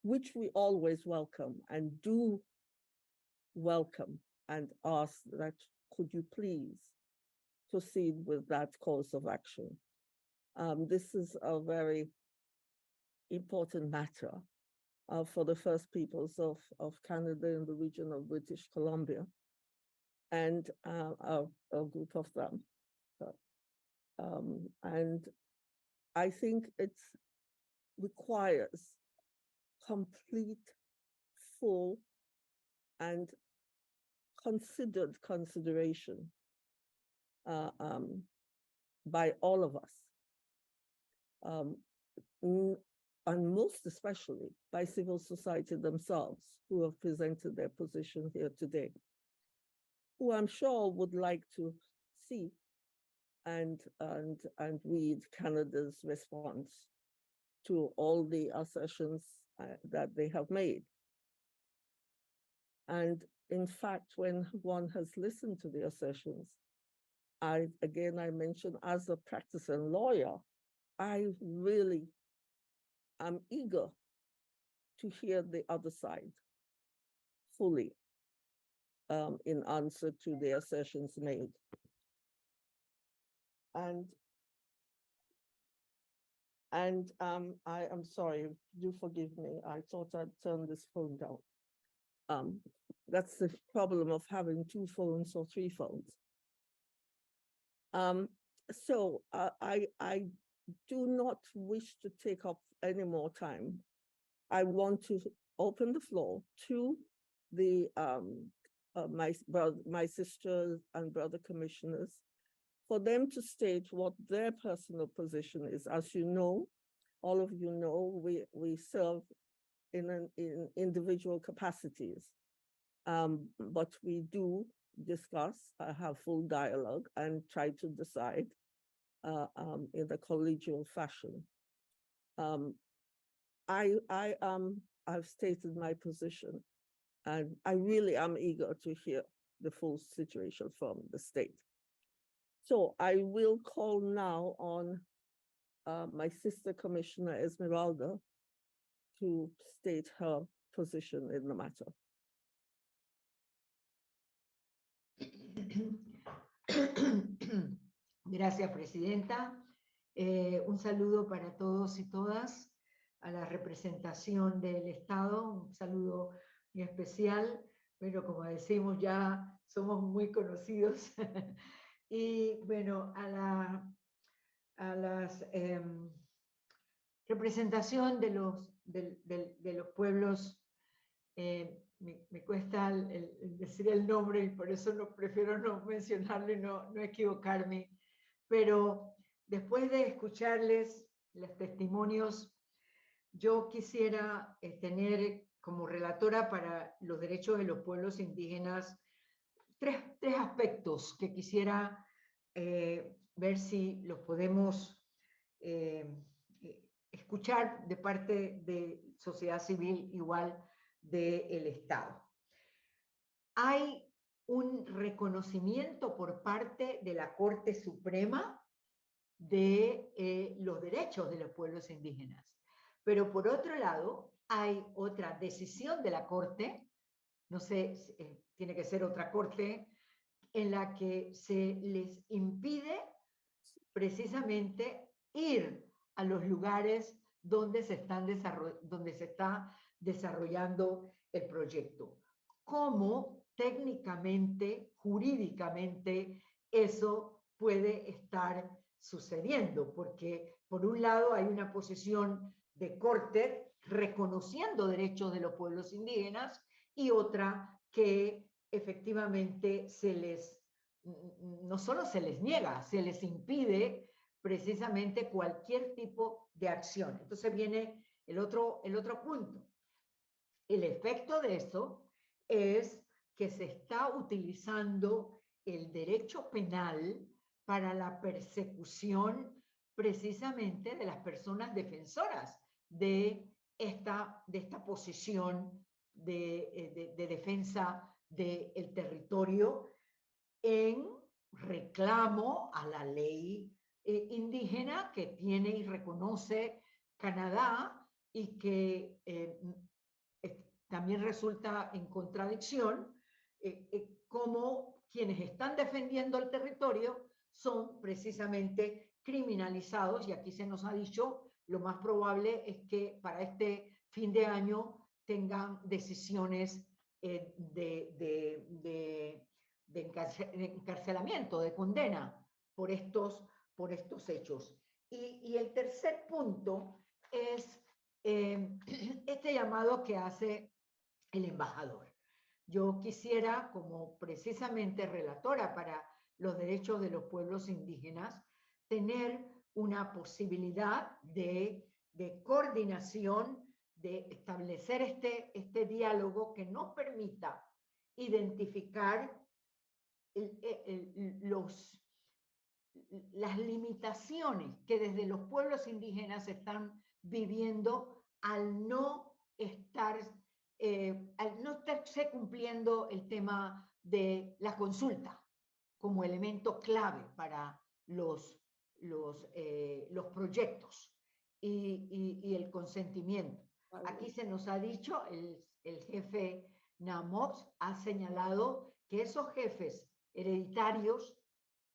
which we always welcome and do welcome, and ask that, could you please proceed with that course of action? This is a very important matter for the First Peoples of Canada in the region of British Columbia, and a group of them. And I think it requires complete, full, and considered consideration by all of us, and most especially by civil society themselves, who have presented their position here today, who I'm sure would like to see and read Canada's response to all the assertions that they have made. And in fact, when one has listened to the assertions, I mentioned, as a practicing lawyer, I really am eager to hear the other side fully in answer to the assertions made. And I am sorry, do forgive me. I thought I'd turn this phone down. That's the problem of having 2 phones or 3 phones. So I do not wish to take up any more time. I want to open the floor to the my sisters and brother commissioners, for them to state what their personal position is. As you know, all of you know, we serve in individual capacities, but we do discuss, have full dialogue, and try to decide in a collegial fashion. I've stated my position, and I really am eager to hear the full situation from the state. So I will call now on my sister Commissioner Esmeralda to state her position in the matter. Gracias, Presidenta. Un saludo para todos y todas, a la representación del Estado, un saludo muy especial, pero como decimos ya somos muy conocidos. Y bueno, a la representación de los pueblos me cuesta decir el nombre y por eso prefiero no mencionarlo y no equivocarme, pero después de escucharles los testimonios, yo quisiera tener como relatora para los derechos de los pueblos indígenas tres aspectos que quisiera ver si los podemos escuchar de parte de sociedad civil igual del Estado. Hay un reconocimiento por parte de la Corte Suprema de los derechos de los pueblos indígenas. Pero por otro lado, hay otra decisión de la Corte, no sé, tiene que ser otra Corte, en la que se les impide precisamente ir a los lugares donde se está desarrollando el proyecto. ¿Cómo técnicamente, jurídicamente, eso puede estar sucediendo? Porque por un lado hay una posición de corte reconociendo derechos de los pueblos indígenas y otra que efectivamente no solo se les niega, se les impide precisamente cualquier tipo de acción. Entonces viene el otro punto. El efecto de eso es que se está utilizando el derecho penal para la persecución precisamente de las personas defensoras de esta posición de defensa del territorio en reclamo a la ley indígena que tiene y reconoce Canadá y que también resulta en contradicción como quienes están defendiendo el territorio son precisamente criminalizados, y aquí se nos ha dicho, lo más probable es que para este fin de año tengan decisiones de encarcelamiento, de condena por estos hechos. Y el tercer punto es este llamado que hace el embajador. Yo quisiera, como precisamente relatora para los derechos de los pueblos indígenas, tener una posibilidad de coordinación, de establecer este diálogo que nos permita identificar las limitaciones que desde los pueblos indígenas están viviendo al no estarse cumpliendo el tema de la consulta como elemento clave para los proyectos y el consentimiento. Aquí se nos ha dicho, el jefe Namox ha señalado que esos jefes hereditarios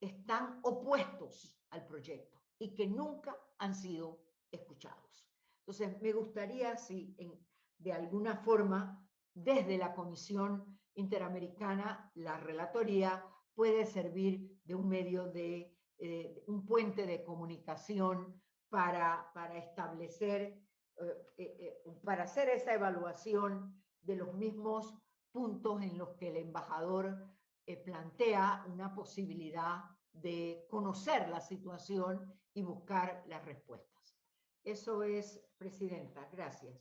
están opuestos al proyecto y que nunca han sido escuchados. Entonces, me gustaría si de alguna forma, desde la Comisión Interamericana, la relatoría puede servir de un medio de un puente de comunicación para establecer, para hacer esa evaluación de los mismos puntos en los que el embajador plantea una posibilidad de conocer la situación y buscar las respuestas. Eso es, Presidenta. Gracias.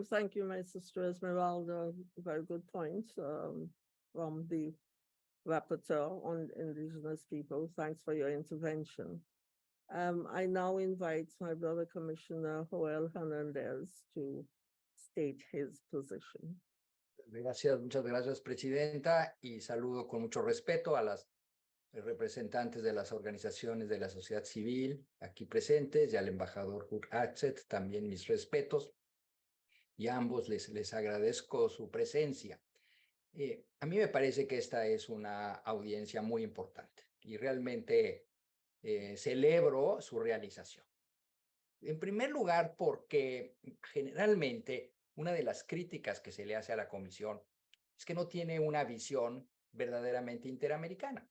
Thank you, my sister Esmeralda. Very good points from the rapporteur on Indigenous people. Thanks for your intervention. I now invite my brother Commissioner Joel Hernandez to state his position. Gracias, muchas gracias, Presidenta, y saludo con mucho respeto a las representantes de las organizaciones de la sociedad civil aquí presentes y al embajador Hugh Atset, también mis respetos, y a ambos les agradezco su presencia. A mí me parece que esta es una audiencia muy importante y realmente celebro su realización. En primer lugar, porque generalmente una de las críticas que se le hace a la Comisión es que no tiene una visión verdaderamente interamericana,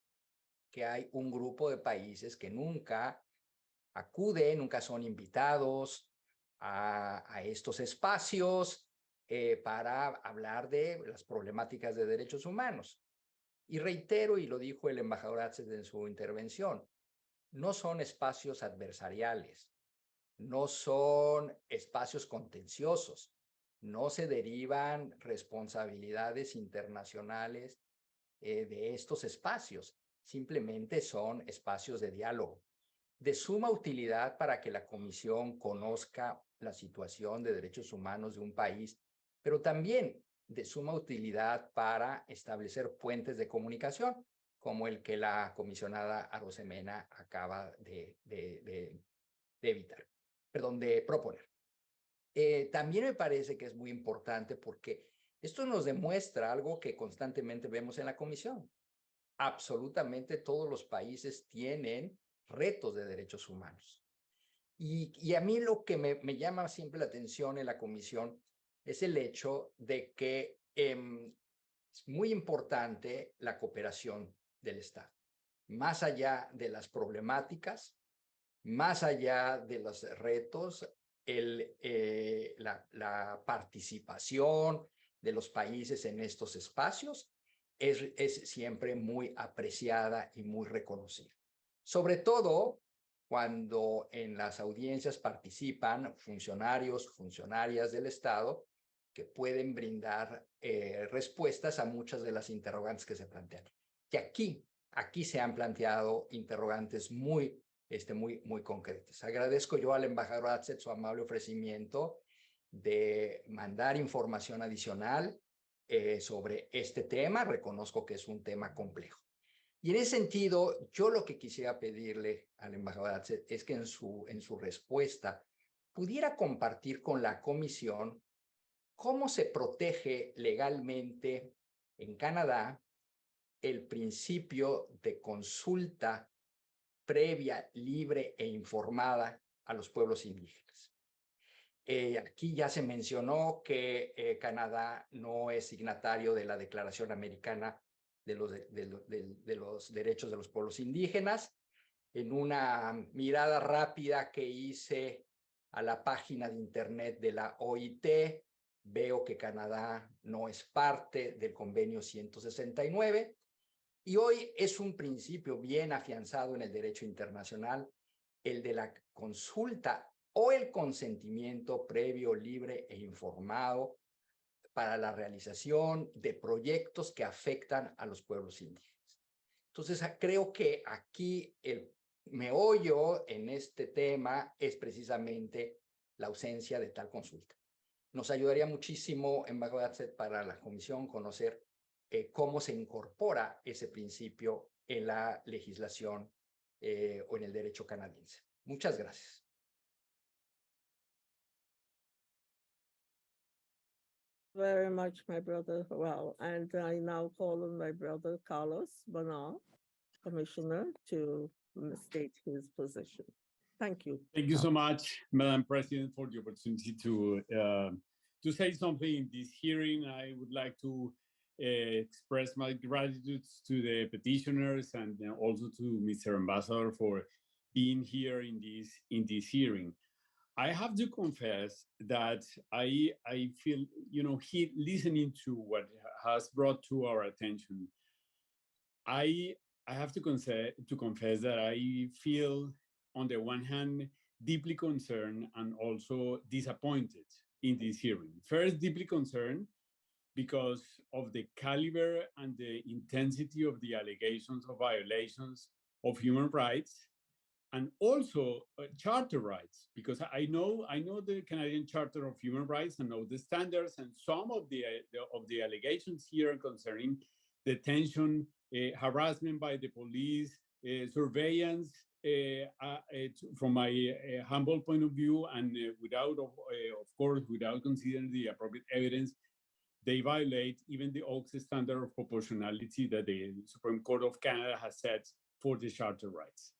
que hay un grupo de países que nunca acuden, nunca son invitados a estos espacios para hablar de las problemáticas de derechos humanos. Y reitero, y lo dijo el embajador Atzet en su intervención, no son espacios adversariales, no son espacios contenciosos, no se derivan responsabilidades internacionales de estos espacios, simplemente son espacios de diálogo, de suma utilidad para que la Comisión conozca la situación de derechos humanos de un país, pero también de suma utilidad para establecer puentes de comunicación, como el que la comisionada Arosemena acaba de evitar, perdón, de proponer. También me parece que es muy importante porque esto nos demuestra algo que constantemente vemos en la Comisión. Absolutamente todos los países tienen retos de derechos humanos. Y a mí lo que me llama siempre la atención en la Comisión es el hecho de que es muy importante la cooperación del Estado. Más allá de las problemáticas, más allá de los retos, la participación de los países en estos espacios es siempre muy apreciada y muy reconocida. Sobre todo cuando en las audiencias participan funcionarios, funcionarias del Estado que pueden brindar respuestas a muchas de las interrogantes que se plantean. Y aquí se han planteado interrogantes muy concretas. Agradezco yo al embajador Atzet su amable ofrecimiento de mandar información adicional sobre este tema. Reconozco que es un tema complejo. Y en ese sentido, yo lo que quisiera pedirle al embajador Atzet es que en su respuesta pudiera compartir con la Comisión cómo se protege legalmente en Canadá el principio de consulta previa, libre e informada a los pueblos indígenas. Aquí ya se mencionó que Canadá no es signatario de la Declaración Americana de los Derechos de los Pueblos Indígenas. En una mirada rápida que hice a la página de internet de la OIT, veo que Canadá no es parte del convenio 169. Y hoy es un principio bien afianzado en el derecho internacional, el de la consulta o el consentimiento previo, libre e informado para la realización de proyectos que afectan a los pueblos indígenas. Entonces, creo que aquí el meollo en este tema es precisamente la ausencia de tal consulta. Nos ayudaría muchísimo, embajador Atzet, para la Comisión conocer cómo se incorpora ese principio en la legislación o en el derecho canadiense. Muchas gracias. Very much, my brother. Well, and I now call on my brother Carlos Bernal, Commissioner, to state his position. Thank you. Thank you so much, Madam President, for the opportunity to say something in this hearing. I would like to express my gratitude to the petitioners and also to Mr. Ambassador for being here in this hearing. I have to confess that I feel, listening to what has brought to our attention, I have to confess that I feel, on the one hand, deeply concerned and also disappointed in this hearing. First, deeply concerned because of the caliber and the intensity of the allegations of violations of human rights, and also charter rights, because I know the Canadian Charter of Human Rights and know the standards, and some of the allegations here concerning detention, harassment by the police, surveillance, from my humble point of view, and without, of course, without considering the appropriate evidence, they violate even the Oakes standard of proportionality that the Supreme Court of Canada has set for the charter rights.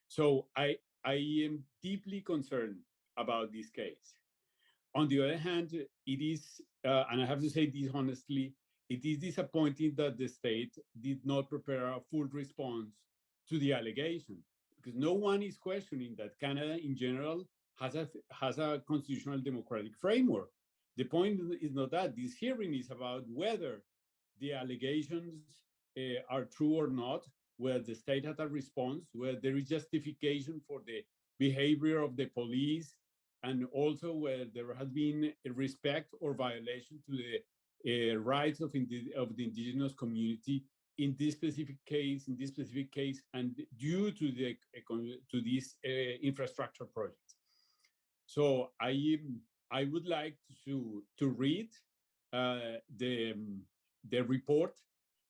So I am deeply concerned about this case. On the other hand, it is, and I have to say this honestly, it is disappointing that the state did not prepare a full response to the allegation. because no one is questioning that Canada in general has a constitutional democratic framework. The point is not that. This hearing is about whether the allegations are true or not, whether the state had a response, whether there is justification for the behavior of the police, and also whether there has been a respect or violation to the rights of the indigenous community in this specific case, and due to these infrastructure projects. So I would like to read the report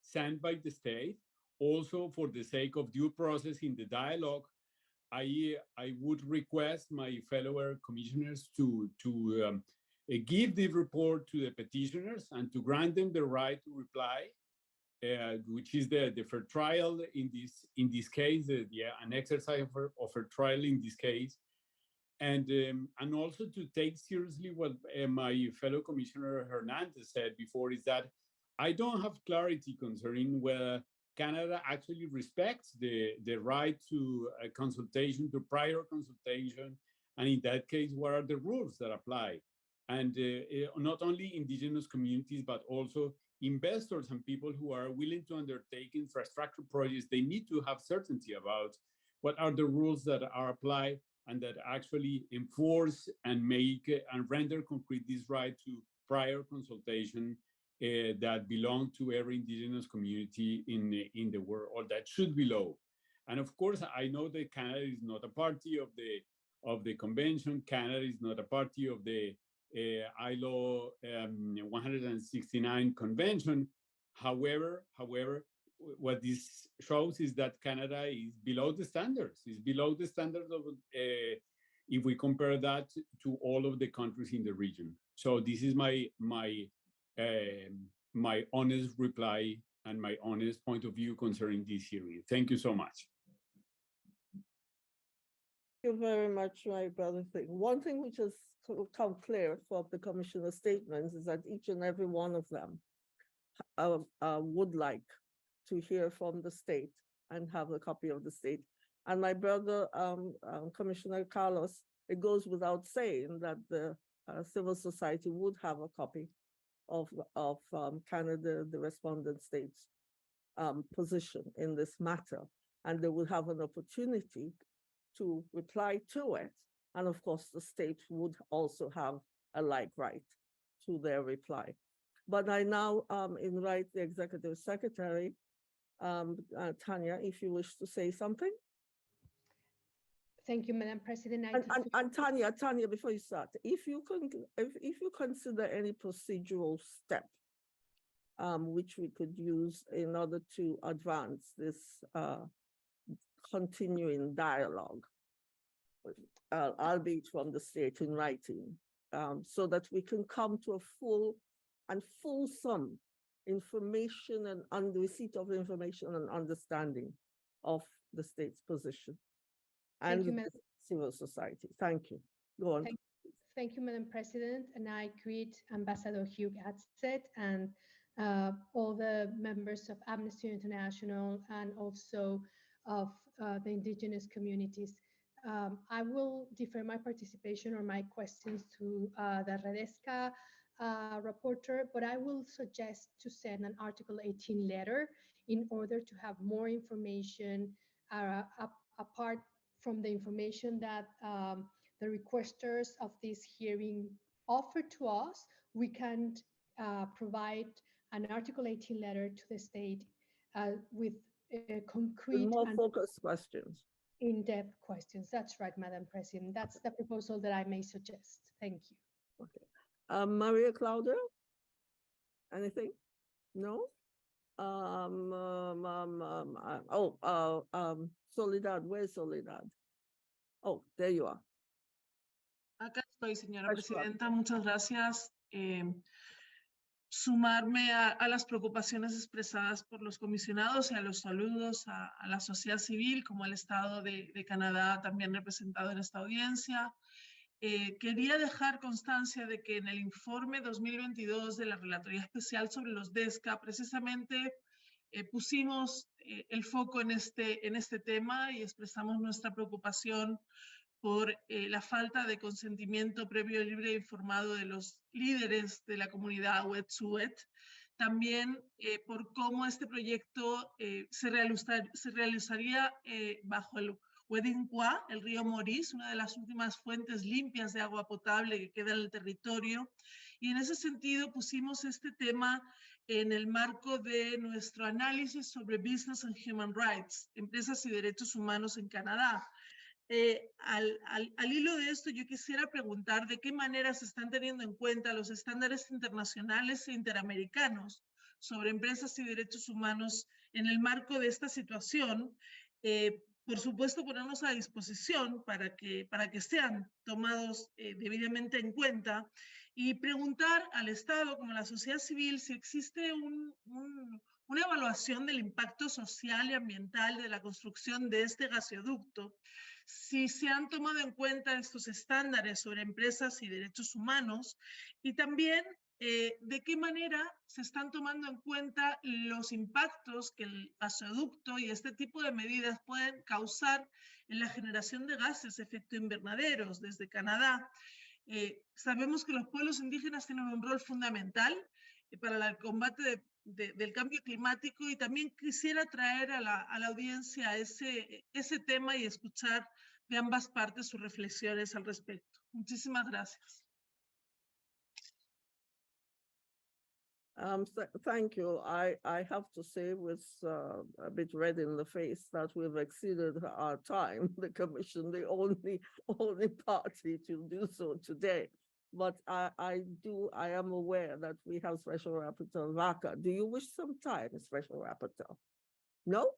sent by the state. Also, for the sake of due process in the dialogue, I would request my fellow commissioners to give the report to the petitioners and to grant them the right to reply, which is the fair trial in this case, an exercise of a trial in this case, and also to take seriously what my fellow Commissioner Hernandez said before, is that I don't have clarity concerning whether Canada actually respects the right to a consultation, to prior consultation, and in that case, what are the rules that apply? And not only indigenous communities, but also investors and people who are willing to undertake infrastructure projects, they need to have certainty about what are the rules that are applied and that actually enforce and make and render concrete this right to prior consultation that belong to every indigenous community in the world, or that should be law. And of course, I know that Canada is not a party of the convention. Canada is not a party of the ILO 169 convention. However, what this shows is that Canada is below the standards. Is below the standards of if we compare that to all of the countries in the region. So this is my honest reply and my honest point of view concerning this hearing. Thank you so much. Thank you very much, my brother. One thing which has come clear from the commissioner's statements is that each and every one of them would like to hear from the state and have a copy of the state. And my brother, Commissioner Carlos, it goes without saying that the civil society would have a copy of Canada, the respondent state's position in this matter, and they will have an opportunity to reply to it. And of course, the state would also have a like right to their reply. But I now invite the Executive Secretary, Tanya, if you wish to say something. Thank you, Madam President. And Tanya, before you start, if you consider any procedural step which we could use in order to advance this continuing dialogue, albeit from the state in writing, so that we can come to a full and fulsome information and receipt of information and understanding of the state's position and the civil society. Thank you. Go on. Thank you, Madam President. And I greet Ambassador Hugh Atzett and all the members of Amnesty International and also of the indigenous communities. I will defer my participation or my questions to the Redesca reporter, but I will suggest to send an Article 18 letter in order to have more information apart from the information that the requesters of this hearing offer to us. We can provide an Article 18 letter to the state with concrete more focused questions. In-depth questions. That's right, Madam President. That's the proposal that I may suggest. Thank you. Okay. Maria Claudia, anything? No? Soledad, where's Soledad? Oh, there you are. Acá estoy, señora Presidenta. Muchas gracias. Sumarme a las preocupaciones expresadas por los comisionados y a los saludos a la sociedad civil, como al Estado de Canadá, también representado en esta audiencia. Quería dejar constancia de que en el informe 2022 de la Relatoría Especial sobre los DESCA, precisamente pusimos el foco en este tema y expresamos nuestra preocupación por la falta de consentimiento previo, libre e informado de los líderes de la comunidad Wetsuweten. También por cómo este proyecto se realizaría bajo el Wetsuweten, el río Maurice, una de las últimas fuentes limpias de agua potable que queda en el territorio. Y en ese sentido pusimos este tema en el marco de nuestro análisis sobre Business and Human Rights, empresas y derechos humanos en Canadá. Al hilo de esto, yo quisiera preguntar de qué manera se están teniendo en cuenta los estándares internacionales e interamericanos sobre empresas y derechos humanos en el marco de esta situación. Por supuesto, ponernos a disposición para que sean tomados debidamente en cuenta y preguntar al Estado, como a la sociedad civil, si existe una evaluación del impacto social y ambiental de la construcción de este gasoducto, si se han tomado en cuenta estos estándares sobre empresas y derechos humanos y también de qué manera se están tomando en cuenta los impactos que el gasoducto y este tipo de medidas pueden causar en la generación de gases de efecto invernaderos desde Canadá. Sabemos que los pueblos indígenas tienen un rol fundamental para el combate del cambio climático y también quisiera traer a la audiencia ese tema y escuchar de ambas partes sus reflexiones al respecto. Muchísimas gracias. Thank you. I have to say with a bit red in the face that we've exceeded our time, the Commission, the only party to do so today. But I am aware that we have Special Rapporteur Vaca. Do you wish some time, Special Rapporteur? No?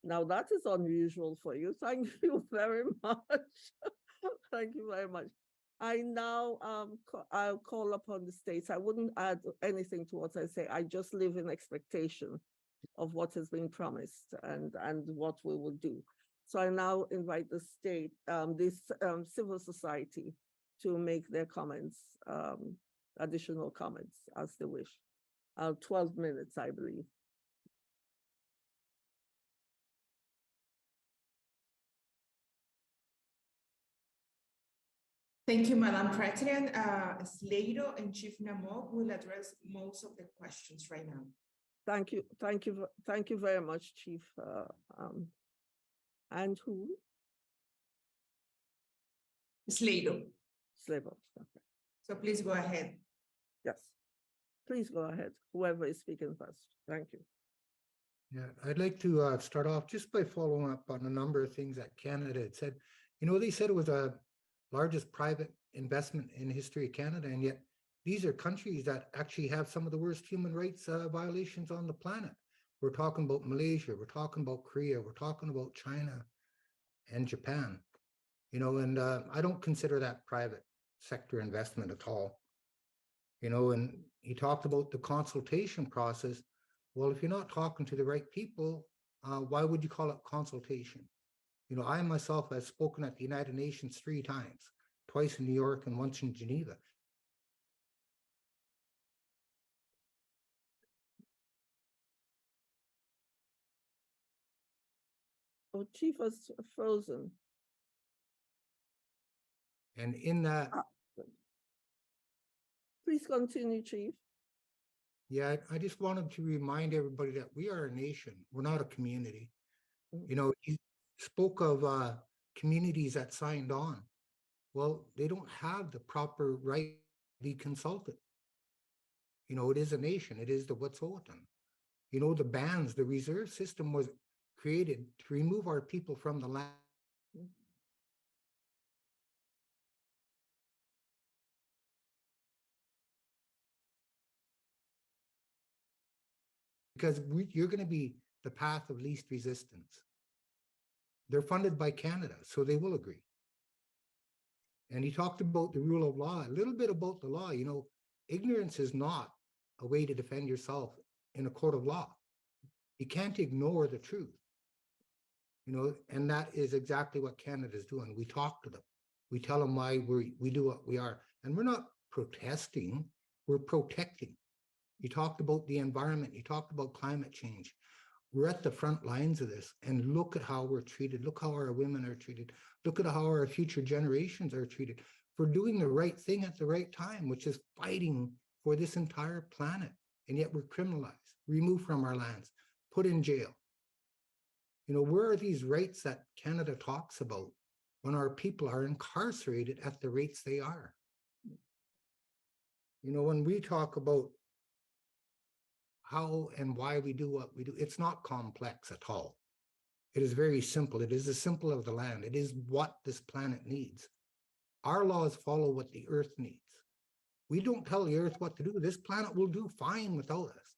Now that is unusual for you. Thank you very much. Thank you very much. I now I'll call upon the states. I wouldn't add anything to what I say. I just live in expectation of what has been promised and what we will do. So I now invite the state, civil society, to make their comments, additional comments as they wish. 12 minutes, I believe. Thank you, Madam President. Slato and Chief Namok will address most of the questions right now. Thank you. Thank you very much, Chief. And who? Slato. Slato. Okay. So please go ahead. Yes. Please go ahead. Whoever is speaking first. Thank you. Yeah, I'd like to start off just by following up on a number of things that Canada had said. You know, they said it was a largest private investment in the history of Canada, and yet these are countries that actually have some of the worst human rights violations on the planet. We're talking about Malaysia, we're talking about Korea, we're talking about China and Japan, you know, and I don't consider that private sector investment at all. You know, and he talked about the consultation process. Well, if you're not talking to the right people, why would you call it consultation? You know, I myself have spoken at the United Nations 3 times, twice in New York and once in Geneva. Oh, Chief was frozen. And in that... Please continue, Chief. Yeah, I just wanted to remind everybody that we are a nation. We're not a community. You know, he spoke of communities that signed on. Well, they don't have the proper right to be consulted. You know, it is a nation. It is the Wet'suwet'en. You know, the bans, the reserve system was created to remove our people from the land. Because you're going to be the path of least resistance. They're funded by Canada, so they will agree. And he talked about the rule of law, a little bit about the law. You know, ignorance is not a way to defend yourself in a court of law. You can't ignore the truth. You know, and that is exactly what Canada is doing. We talk to them. We tell them why we do what we are. And we're not protesting, we're protecting. You talked about the environment. You talked about climate change. We're at the front lines of this, and look at how we're treated. Look how our women are treated. Look at how our future generations are treated for doing the right thing at the right time, which is fighting for this entire planet. And yet we're criminalized, removed from our lands, put in jail. You know, where are these rights that Canada talks about when our people are incarcerated at the rates they are? You know, when we talk about how and why we do what we do, it's not complex at all. It is very simple. It is the simple of the land. It is what this planet needs. Our laws follow what the earth needs. We don't tell the earth what to do. This planet will do fine without us.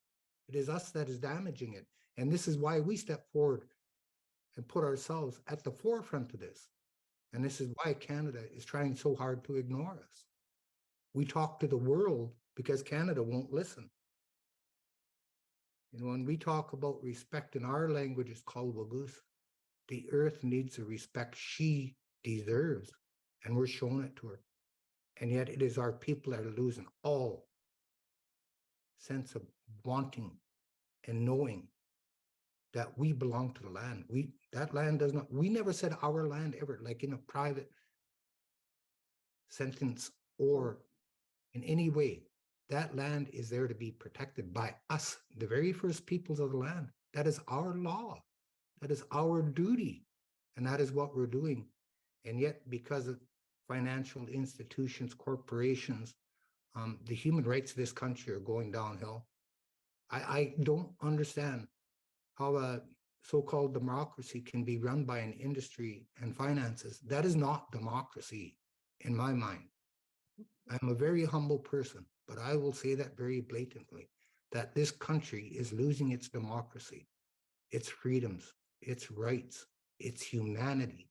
It is us that is damaging it. And this is why we step forward and put ourselves at the forefront of this. And this is why Canada is trying so hard to ignore us. We talk to the world because Canada won't listen. You know, when we talk about respect in our language, it's called Wagoose. The earth needs the respect she deserves, and we're showing it to her. And yet it is our people that are losing all sense of wanting and knowing that we belong to the land. That land does not, we never said our land ever, like in a private sentence or in any way. That land is there to be protected by us, the very first peoples of the land. That is our law. That is our duty. And that is what we're doing. And yet, because of financial institutions, corporations, the human rights of this country are going downhill. I don't understand how a so-called democracy can be run by an industry and finances. That is not democracy in my mind. I'm a very humble person, but I will say that very blatantly, that this country is losing its democracy, its freedoms, its rights, its humanity.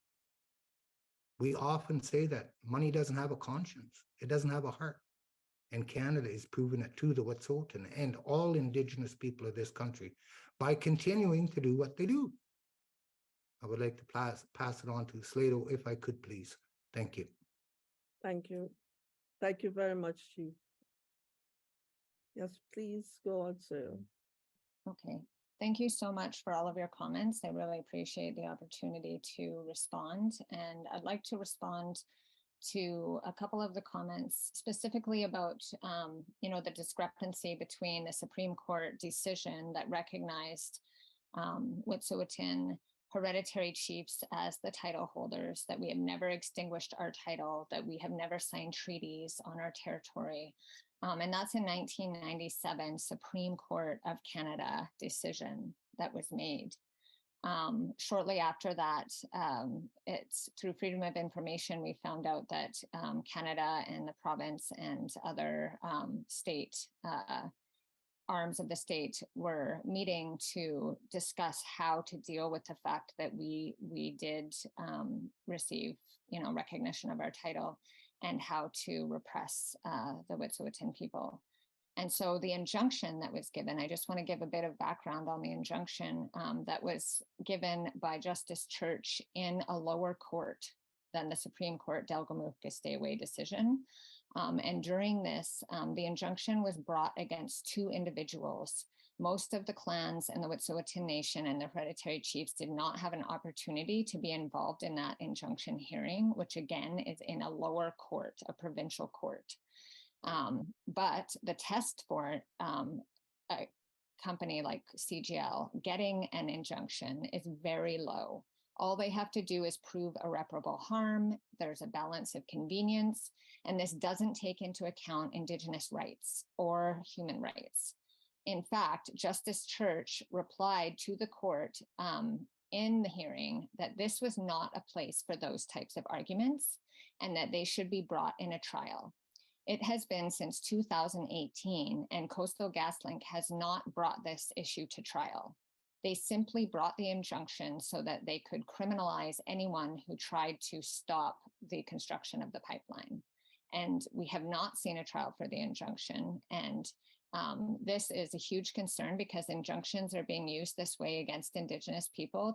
We often say that money doesn't have a conscience. It doesn't have a heart. And Canada is proving it to the Wet'suwet'en and all Indigenous people of this country by continuing to do what they do. I would like to pass it on to Slato, if I could, please. Thank you. Thank you. Thank you very much, Chief. Yes, please go on, sir. Okay. Thank you so much for all of your comments. I really appreciate the opportunity to respond. And I'd like to respond to a couple of the comments specifically about, the discrepancy between the Supreme Court decision that recognized Wet'suwet'en hereditary chiefs as the title holders, that we have never extinguished our title, that we have never signed treaties on our territory. And that's a 1997 Supreme Court of Canada decision that was made. Shortly after that, it's through Freedom of Information, we found out that Canada and the province and other state arms of the state were meeting to discuss how to deal with the fact that we did receive, recognition of our title and how to repress the Wet'suwet'en people. And so the injunction that was given, I just want to give a bit of background on the injunction that was given by Justice Church in a lower court than the Supreme Court Delgamuukw-Gisdaywa decision. And during this, the injunction was brought against two individuals. Most of the clans in the Wet'suwet'en Nation and the hereditary chiefs did not have an opportunity to be involved in that injunction hearing, which again is in a lower court, a provincial court. But the test for a company like CGL getting an injunction is very low. All they have to do is prove irreparable harm. There's a balance of convenience, and this doesn't take into account Indigenous rights or human rights. In fact, Justice Church replied to the court in the hearing that this was not a place for those types of arguments and that they should be brought in a trial. It has been since 2018, and Coastal GasLink has not brought this issue to trial. They simply brought the injunction so that they could criminalize anyone who tried to stop the construction of the pipeline. And we have not seen a trial for the injunction. And this is a huge concern because injunctions are being used this way against Indigenous people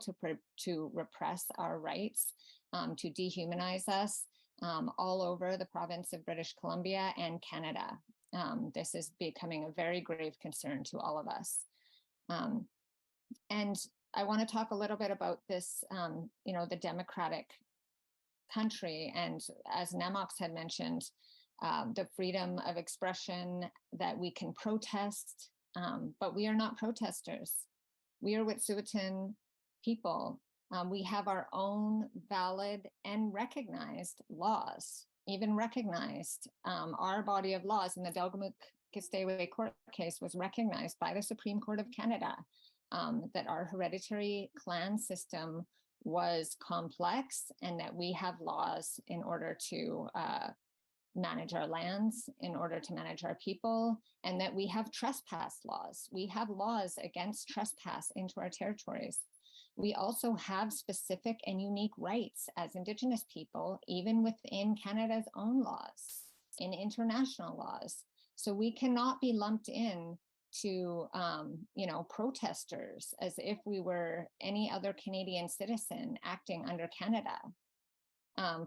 to repress our rights, to dehumanize us all over the province of British Columbia and Canada. This is becoming a very grave concern to all of us. And I want to talk a little bit about this, the democratic country. And as Nemox had mentioned, the freedom of expression, that we can protest, but we are not protesters. We are Wet'suwet'en people. We have our own valid and recognized laws, even recognized. Our body of laws in the Delgamuukw-Gisdewe court case was recognized by the Supreme Court of Canada, that our hereditary clan system was complex and that we have laws in order to manage our lands, in order to manage our people, and that we have trespass laws. We have laws against trespass into our territories. We also have specific and unique rights as Indigenous people, even within Canada's own laws, in international laws. So we cannot be lumped in to, protesters as if we were any other Canadian citizen acting under Canada.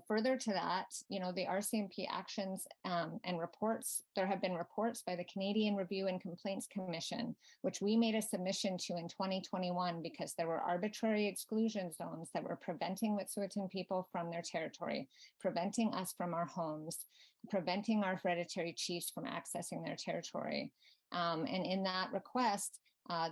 Further to that, the RCMP actions and reports, there have been reports by the Canadian Review and Complaints Commission, which we made a submission to in 2021 because there were arbitrary exclusion zones that were preventing Wet'suwet'en people from their territory, preventing us from our homes, preventing our hereditary chiefs from accessing their territory. And in that request,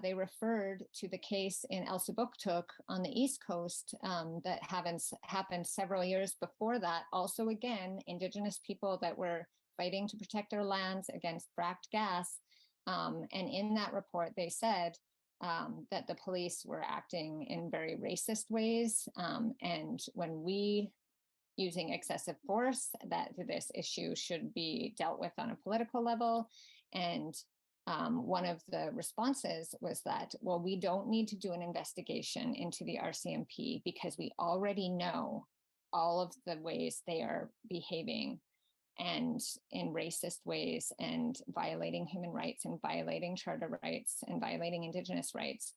they referred to the case in Elsipogtog on the East Coast that happened several years before that. Also, again, Indigenous people that were fighting to protect their lands against fracked gas. And in that report, they said that the police were acting in very racist ways. And when we using excessive force, that this issue should be dealt with on a political level. And one of the responses was that, well, we don't need to do an investigation into the RCMP because we already know all of the ways they are behaving and in racist ways and violating human rights and violating charter rights and violating Indigenous rights.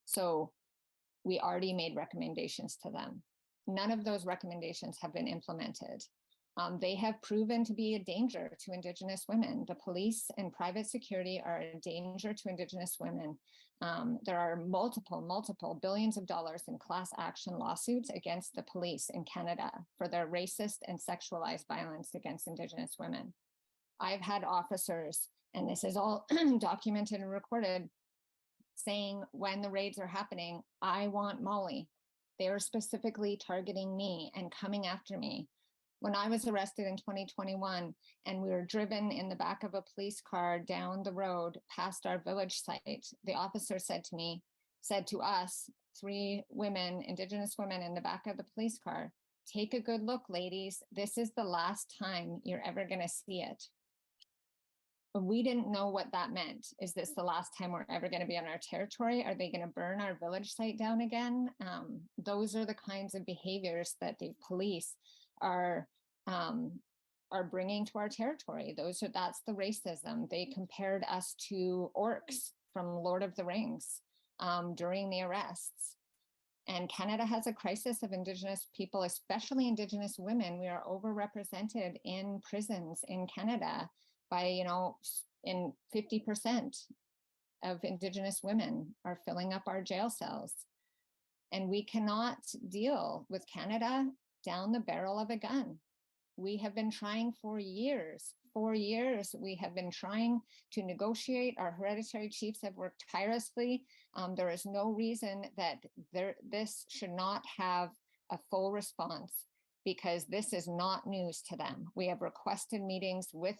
So we already made recommendations to them. None of those recommendations have been implemented. They have proven to be a danger to Indigenous women. The police and private security are a danger to Indigenous women. There are multiple billions of dollars in class action lawsuits against the police in Canada for their racist and sexualized violence against Indigenous women. I've had officers, and this is all documented and recorded, saying when the raids are happening, I want Molly. They are specifically targeting me and coming after me. When I was arrested in 2021 and we were driven in the back of a police car down the road past our village site, the officer said to us, 3 women, Indigenous women in the back of the police car, take a good look, ladies. This is the last time you're ever going to see it. But we didn't know what that meant. Is this the last time we're ever going to be on our territory? Are they going to burn our village site down again? Those are the kinds of behaviors that the police are bringing to our territory. That's the racism. They compared us to orcs from Lord of the Rings during the arrests. And Canada has a crisis of Indigenous people, especially Indigenous women. We are overrepresented in prisons in Canada by, in 50% of Indigenous women are filling up our jail cells. And we cannot deal with Canada down the barrel of a gun. We have been trying for years. We have been trying to negotiate. Our hereditary chiefs have worked tirelessly. There is no reason that this should not have a full response because this is not news to them. We have requested meetings with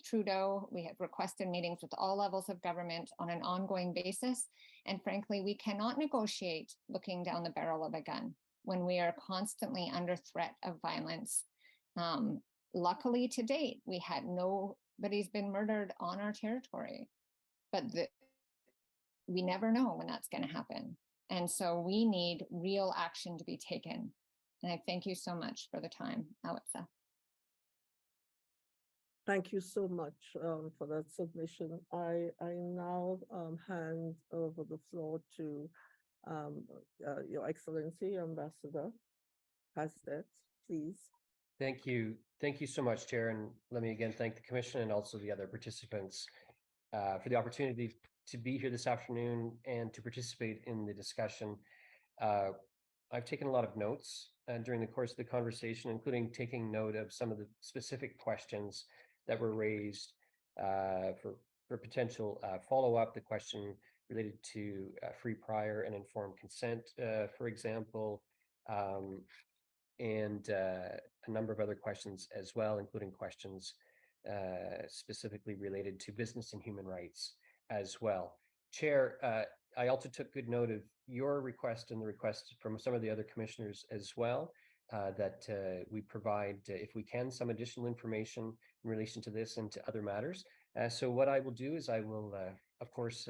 Trudeau. We have requested meetings with all levels of government on an ongoing basis. And frankly, we cannot negotiate looking down the barrel of a gun when we are constantly under threat of violence. Luckily, to date, we had nobody's been murdered on our territory, but we never know when that's going to happen. And so we need real action to be taken. And I thank you so much for the time, Alexa. Thank you so much for that submission. I now hand over the floor to Your Excellency, Ambassador Hastet, please. Thank you. Thank you so much, Chair. And let me again thank the Commission and also the other participants for the opportunity to be here this afternoon and to participate in the discussion. I've taken a lot of notes during the course of the conversation, including taking note of some of the specific questions that were raised for potential follow-up. The question related to free, prior, and informed consent, for example, and a number of other questions as well, including questions specifically related to business and human rights as well. Chair, I also took good note of your request and the request from some of the other commissioners as well, that we provide, if we can, some additional information in relation to this and to other matters. So what I will do is I will, of course,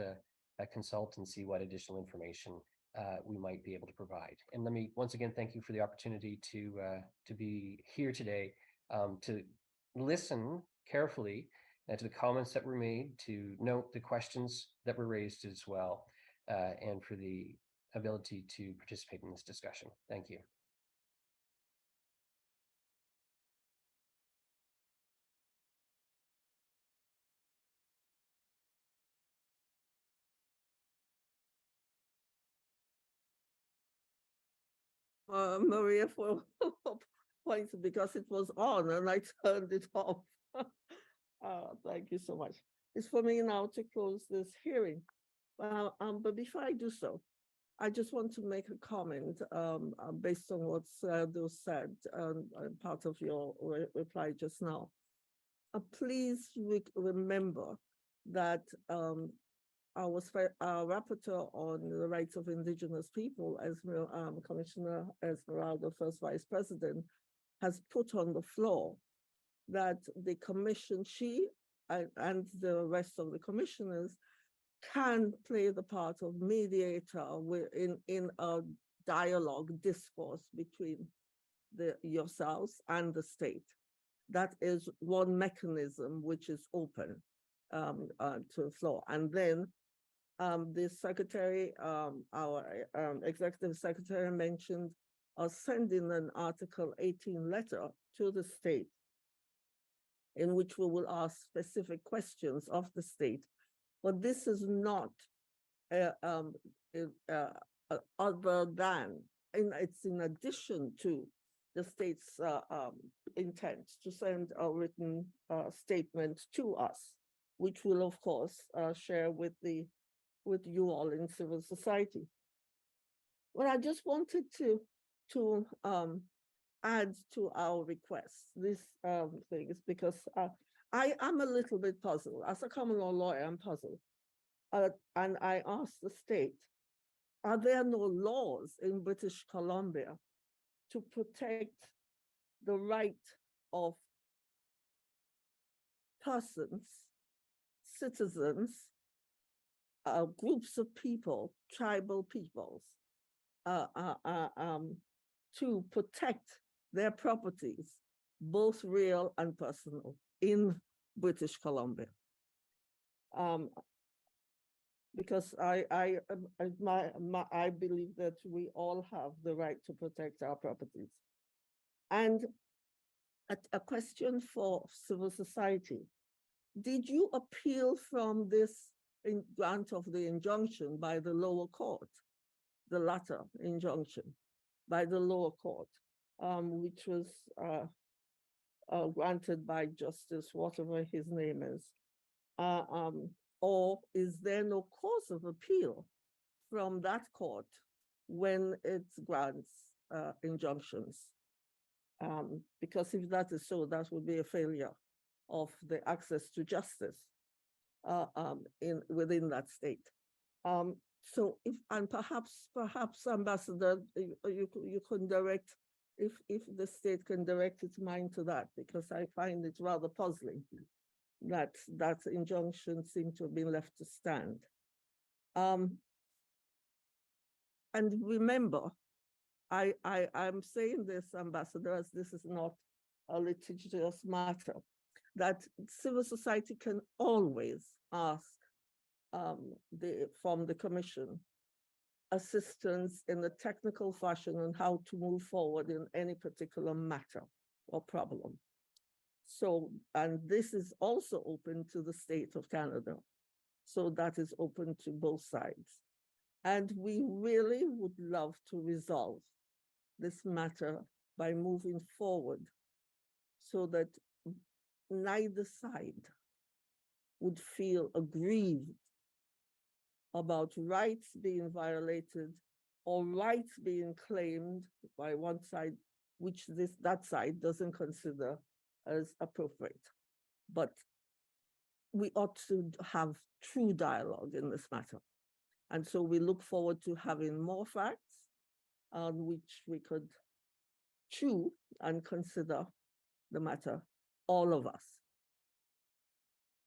consult and see what additional information we might be able to provide. And let me once again thank you for the opportunity to be here today, to listen carefully to the comments that were made, to note the questions that were raised as well, and for the ability to participate in this discussion. Thank you. Maria, for points, because it was on and I turned it off. Thank you so much. It's for me now to close this hearing. But before I do so, I just want to make a comment based on what Sergio said, part of your reply just now. Please remember that our rapporteur on the rights of indigenous people, as Commissioner Esmeralda, First Vice President, has put on the floor, that the commission, she and the rest of the commissioners, can play the part of mediator in a dialogue, discourse between yourselves and the state. That is one mechanism which is open to the floor. And then the secretary, our executive secretary, mentioned sending an Article 18 letter to the state in which we will ask specific questions of the state. But this is not other than, it's in addition to the state's intent to send a written statement to us, which we'll of course share with you all in civil society. Well, I just wanted to add to our request this thing is because I am a little bit puzzled. As a common law lawyer, I'm puzzled. And I asked the state, are there no laws in British Columbia to protect the right of persons, citizens, groups of people, tribal peoples, to protect their properties, both real and personal, in British Columbia? Because I believe that we all have the right to protect our properties. And a question for civil society: did you appeal from this grant of the injunction by the lower court, the latter injunction by the lower court, which was granted by Justice, whatever his name is? Or is there no cause of appeal from that court when it grants injunctions? Because if that is so, that would be a failure of the access to justice within that state. So if, and perhaps Ambassador, you can direct, if the state can direct its mind to that, because I find it rather puzzling that that injunction seemed to have been left to stand. And remember, I'm saying this, Ambassador, as this is not a litigious matter, that civil society can always ask from the Commission assistance in a technical fashion on how to move forward in any particular matter. or problem. So, and this is also open to the state of Canada. So that is open to both sides. And we really would love to resolve this matter by moving forward so that neither side would feel aggrieved about rights being violated or rights being claimed by one side, which that side doesn't consider as appropriate. But we ought to have true dialogue in this matter. And so we look forward to having more facts on which we could chew and consider the matter, all of us.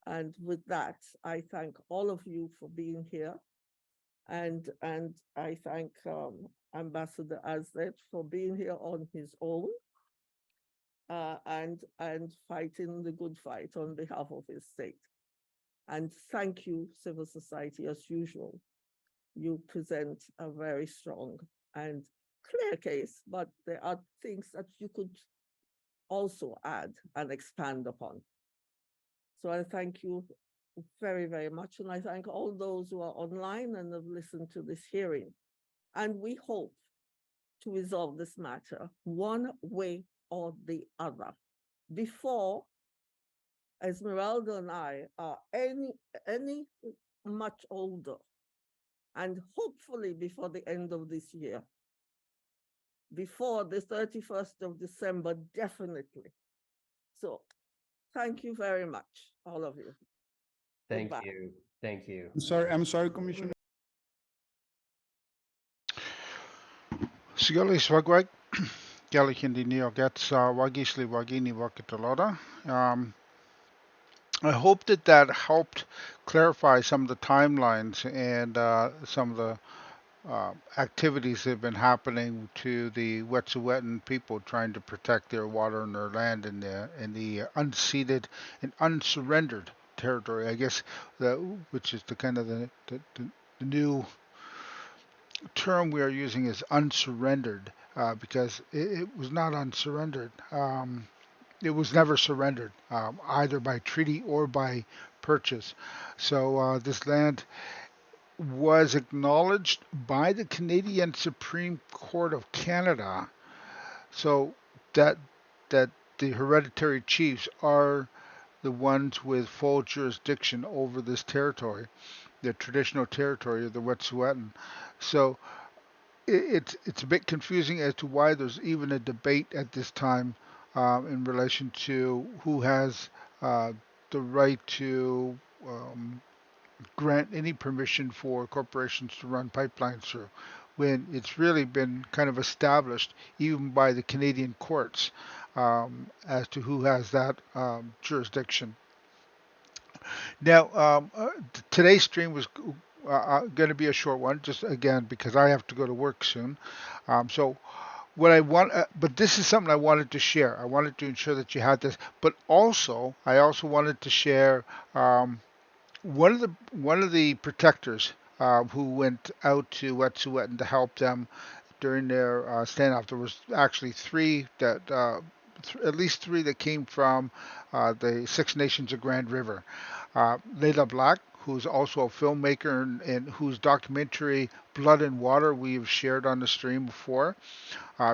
And with that, I thank all of you for being here. And I thank Ambassador Azlet for being here on his own and fighting the good fight on behalf of his state. And thank you, civil society, as usual. You present a very strong and clear case, but there are things that you could also add and expand upon. So I thank you very, very much. And I thank all those who are online and have listened to this hearing. And we hope to resolve this matter one way or the other before Esmeralda and I are any much older, and hopefully before the end of this year, before the 31st of December, definitely. So thank you very much, all of you. Thank Goodbye. you. Thank you. I'm sorry, Commissioner. Sigurli Swagwag, Gally Hindi Neo gets Wagisli Wagini Wakitaloda. I hope that helped clarify some of the timelines and some of the activities that have been happening to the Wetsuweten people trying to protect their water and their land in the unceded and unsurrendered territory. I guess which is the kind of the new term we are using is unsurrendered because it was not unsurrendered. It was never surrendered either by treaty or by purchase. So this land was acknowledged by the Canadian Supreme Court of Canada, so that the hereditary chiefs are the ones with full jurisdiction over this territory, the traditional territory of the Wet'suwet'en. So it's a bit confusing as to why there's even a debate at this time in relation to who has the right to grant any permission for corporations to run pipelines through, when it's really been kind of established even by the Canadian courts as to who has that jurisdiction. Now, today's stream was going to be a short one, just again because I have to go to work soon. So what I want, but this is something I wanted to share. I wanted to ensure that you had this, but also I also wanted to share one of the protectors who went out to Wet'suwet'en to help them during their standoff. There was actually three that. At least three that came from the Six Nations of Grand River. Layla Black, who's also a filmmaker and whose documentary Blood and Water we have shared on the stream before.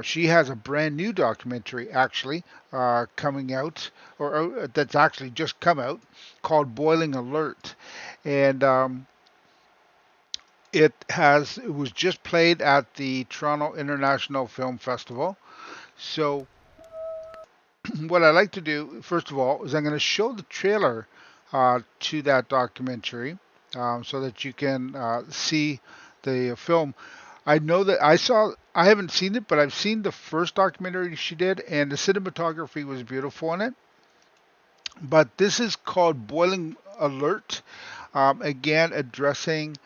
She has a brand new documentary actually coming out, or that's actually just come out, called Boiling Alert. And it was just played at the Toronto International Film Festival. So what I like to do, first of all, is I'm going to show the trailer to that documentary so that you can see the film. I know that I haven't seen it, but I've seen the first documentary she did, and the cinematography was beautiful in it. But this is called Boiling Alert, again, addressing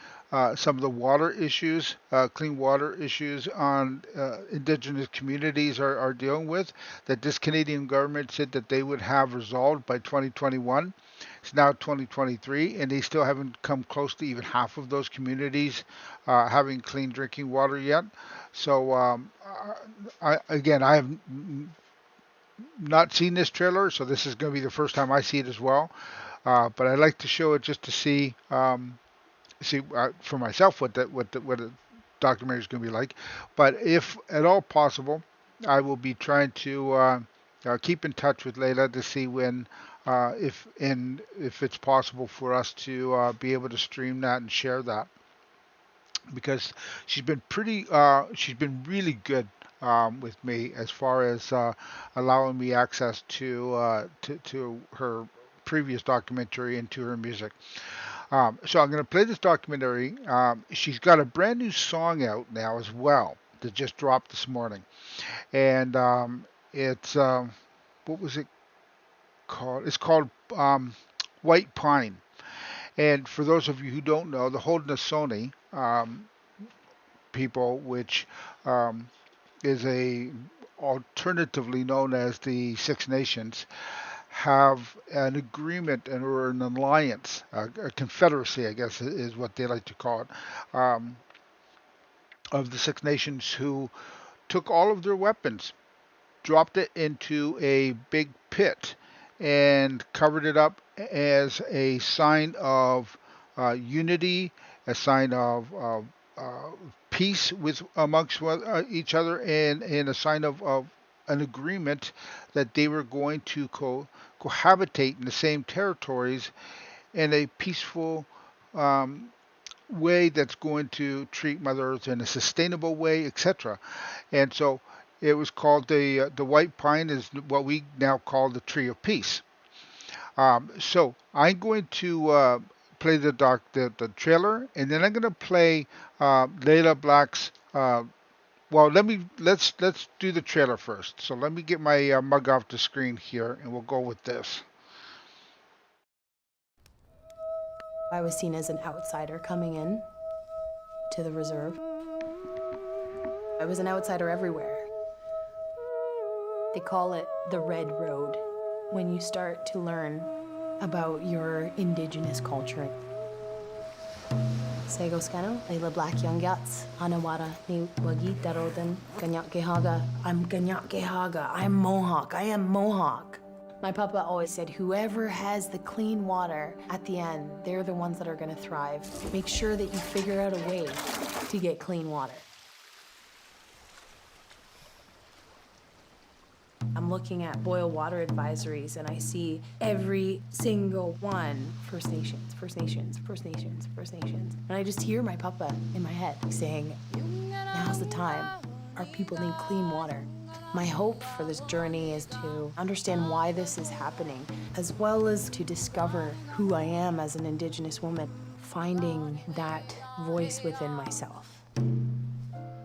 some of the water issues, clean water issues on Indigenous communities are dealing with, that this Canadian government said that they would have resolved by 2021. It's now 2023, and they still haven't come close to even half of those communities having clean drinking water yet. So, I have not seen this trailer, so this is going to be the first time I see it as well. But I like to show it just to see for myself what the documentary is going to be like. But if at all possible, I will be trying to keep in touch with Layla to see when if it's possible for us to be able to stream that and share that, because she's been really good with me as far as allowing me access to her previous documentary and to her music. So I'm going to play this documentary. She's got a brand new song out now as well that just dropped this morning, and it's what was it called? It's called White Pine. And for those of you who don't know, the Haudenosaunee people, which um, is a alternatively known as the Six Nations, have an agreement and or an alliance, a confederacy, I guess is what they like to call it, of the Six Nations who took all of their weapons, dropped it into a big pit, and covered it up as a sign of unity, a sign of peace with amongst each other, and a sign of an agreement that they were going to cohabitate in the same territories in a peaceful um, way that's going to treat Mother Earth in a sustainable way, etc. And so it was called the white pine is what we now call the tree of peace. So I'm going to play the trailer, and then I'm going to play Layla Black's. Well, let's do the trailer first. So let me get my mug off the screen here, and we'll go with this. I was seen as an outsider coming in to the reserve. I was an outsider everywhere. They call it the Red Road when you start to learn about your indigenous culture. Segoskano, Layla Black Young Yats, Hanawara, Ni Wagi Darodan, Ganyak Gehaga. I'm Ganyak Gehaga. I'm Mohawk. I am Mohawk. My papa always said, whoever has the clean water at the end, they're the ones that are going to thrive. Make sure that you figure out a way to get clean water. I'm looking at boil water advisories and I see every single one, First Nations, First Nations, First Nations, First Nations. And I just hear my papa in my head saying, now's the time. Our people need clean water. My hope for this journey is to understand why this is happening, as well as to discover who I am as an Indigenous woman, finding that voice within myself.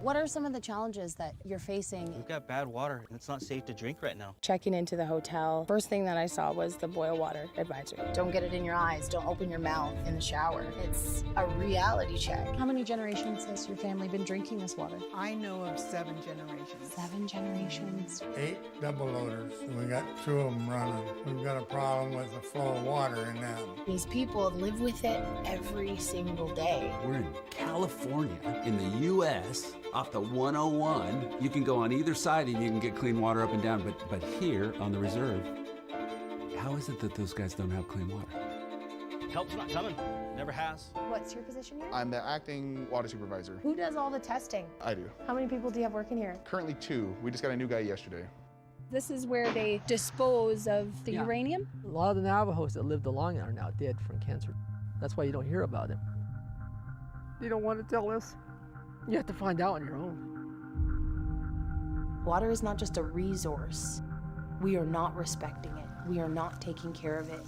What are some of the challenges that you're facing? We've got bad water and it's not safe to drink right now. Checking into the hotel, first thing that I saw was the boil water advisory. Don't get it in your eyes. Don't open your mouth in the shower. It's a reality check. How many generations has your family been drinking this water? I know of 7 generations. 7 generations. 8 double loaders, and we got 2 of them running. We've got a problem with the flow of water in them. These people live with it every single day. We're in California, in the U.S., off the 101. You can go on either side and you can get clean water up and down, but here on the reserve, how is it that those guys don't have clean water? Help's not coming. Never has. What's your position here? I'm the acting water supervisor. Who does all the testing? I do. How many people do you have working here? Currently 2. We just got a new guy yesterday. This is where they dispose of the uranium? A lot of the Navajos that lived along it are now dead from cancer. That's why you don't hear about it. You don't want to tell us. You have to find out on your own. Water is not just a resource. We are not respecting it. We are not taking care of it.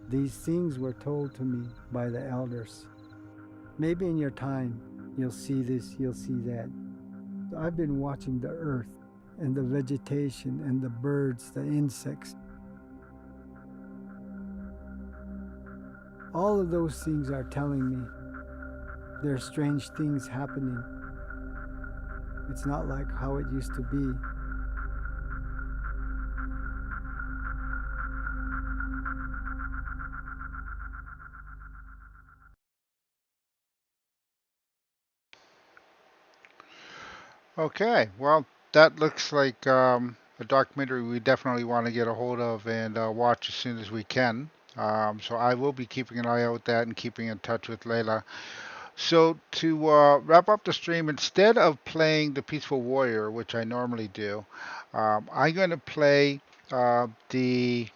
These things were told to me by the elders. Maybe in your time, you'll see this, you'll see that. I've been watching the earth and the vegetation and the birds, the insects. All of those things are telling me there are strange things happening. It's not like how it used to be. Okay, well, that looks like a documentary we definitely want to get a hold of and watch as soon as we can. So I will be keeping an eye out that and keeping in touch with Layla. So to wrap up the stream, instead of playing the Peaceful Warrior, which I normally do, I'm going to play the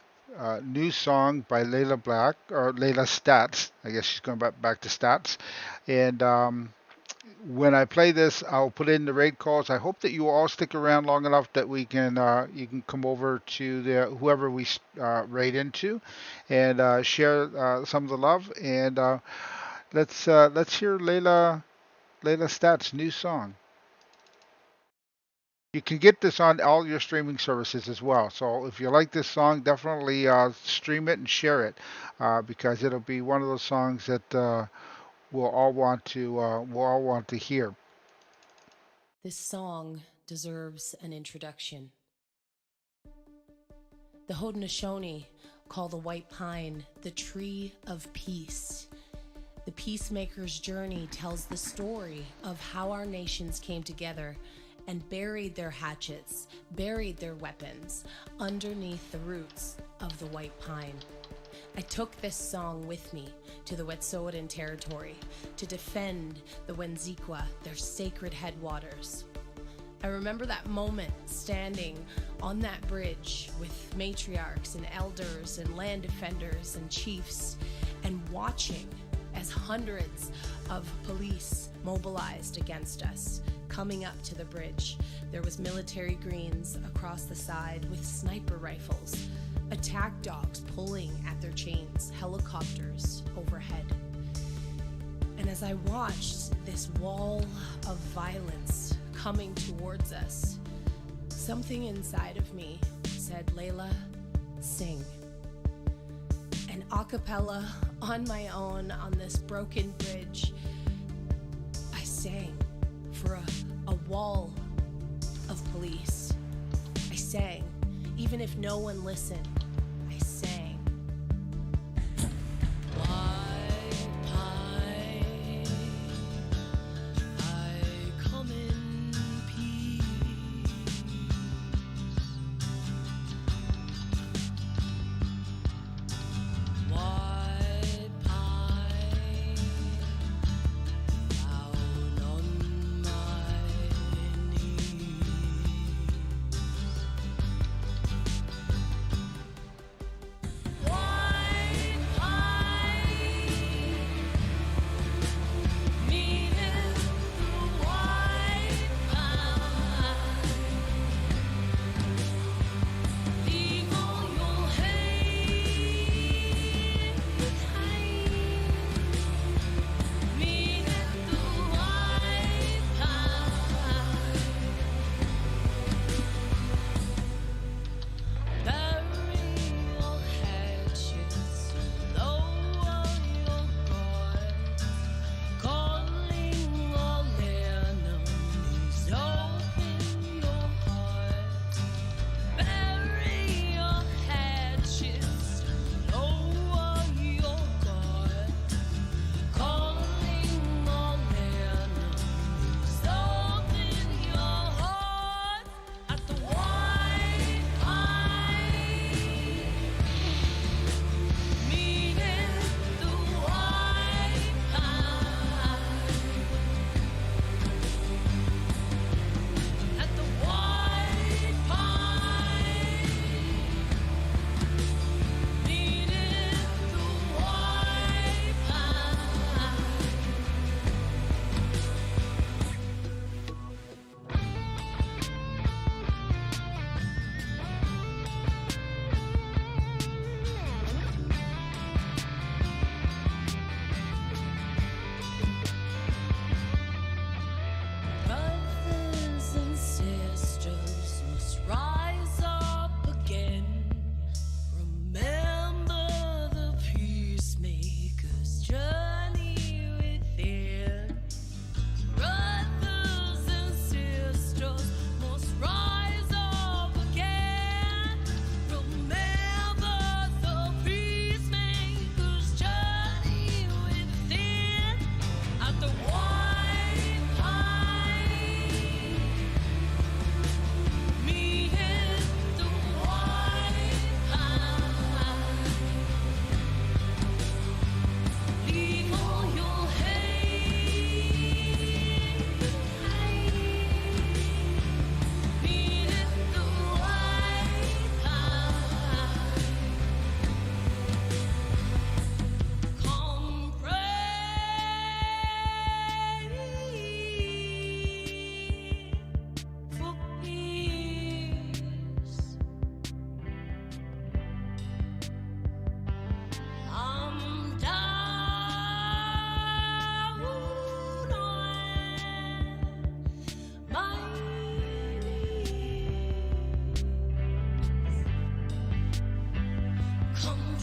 new song by Layla Black or Layla Stats. I guess she's going back to Stats, and when I play this, I'll put in the raid calls. I hope that you all stick around long enough that we can you can come over to the whoever we raid into, and share some of the love. And let's hear Layla Stat's new song. You can get this on all your streaming services as well. So if you like this song, definitely stream it and share it because it'll be one of those songs that we'll all want to hear. This song deserves an introduction. The Haudenosaunee call the white pine the tree of peace. The peacemaker's journey tells the story of how our nations came together and buried their hatchets, buried their weapons underneath the roots of the white pine. I took this song with me to the Wetsuweten territory to defend the Wet'suweten, their sacred headwaters. I remember that moment standing on that bridge with matriarchs and elders and land defenders and chiefs and watching as hundreds of police mobilized against us. Coming up to the bridge, there was military greens across the side with sniper rifles, attack dogs pulling at their chains, helicopters overhead. And as I watched this wall of violence coming towards us, something inside of me said, Layla, sing. And a cappella on my own on this broken bridge, I sang for a wall of police. I sang, even if no one listened, I sang. White pine, I come in peace. White pine, down on my knees.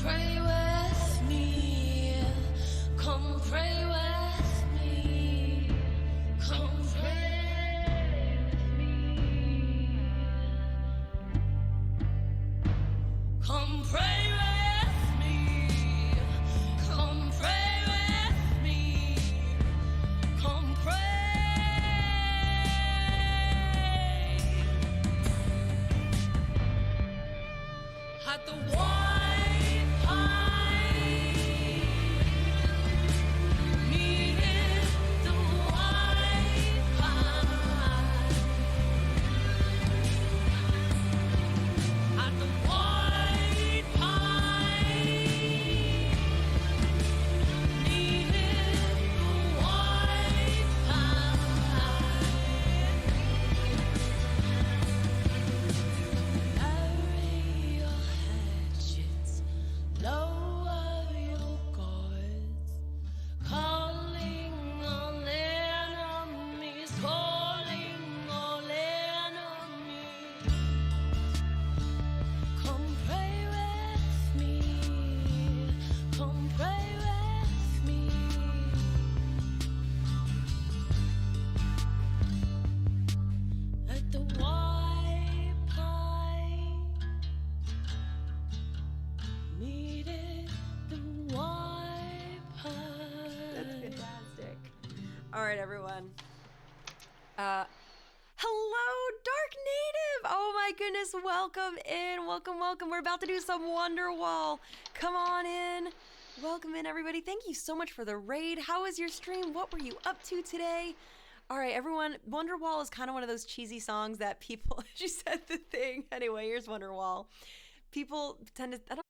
pray with me. Come pray with me. Come pray with me. Come pray with me. Come pray with me. Come pray. At the white pine, needed the white pine. At the white pine, needed the white pine. Bury your hatchets, lower your guards, calling all enemies, calling all enemies. Come pray with me, come pray with me. At the white pine, needed the white pine. That's fantastic. All right, everyone. Hello, Dark Native. Oh my goodness, welcome in. Welcome, welcome. We're about to do some Wonderwall. Come on in. Welcome in, everybody. Thank you so much for the raid. How was your stream? What were you up to today? All right, everyone. Wonderwall is kind of one of those cheesy songs that people, she said the thing. Anyway, here's Wonderwall. People tend to, I don't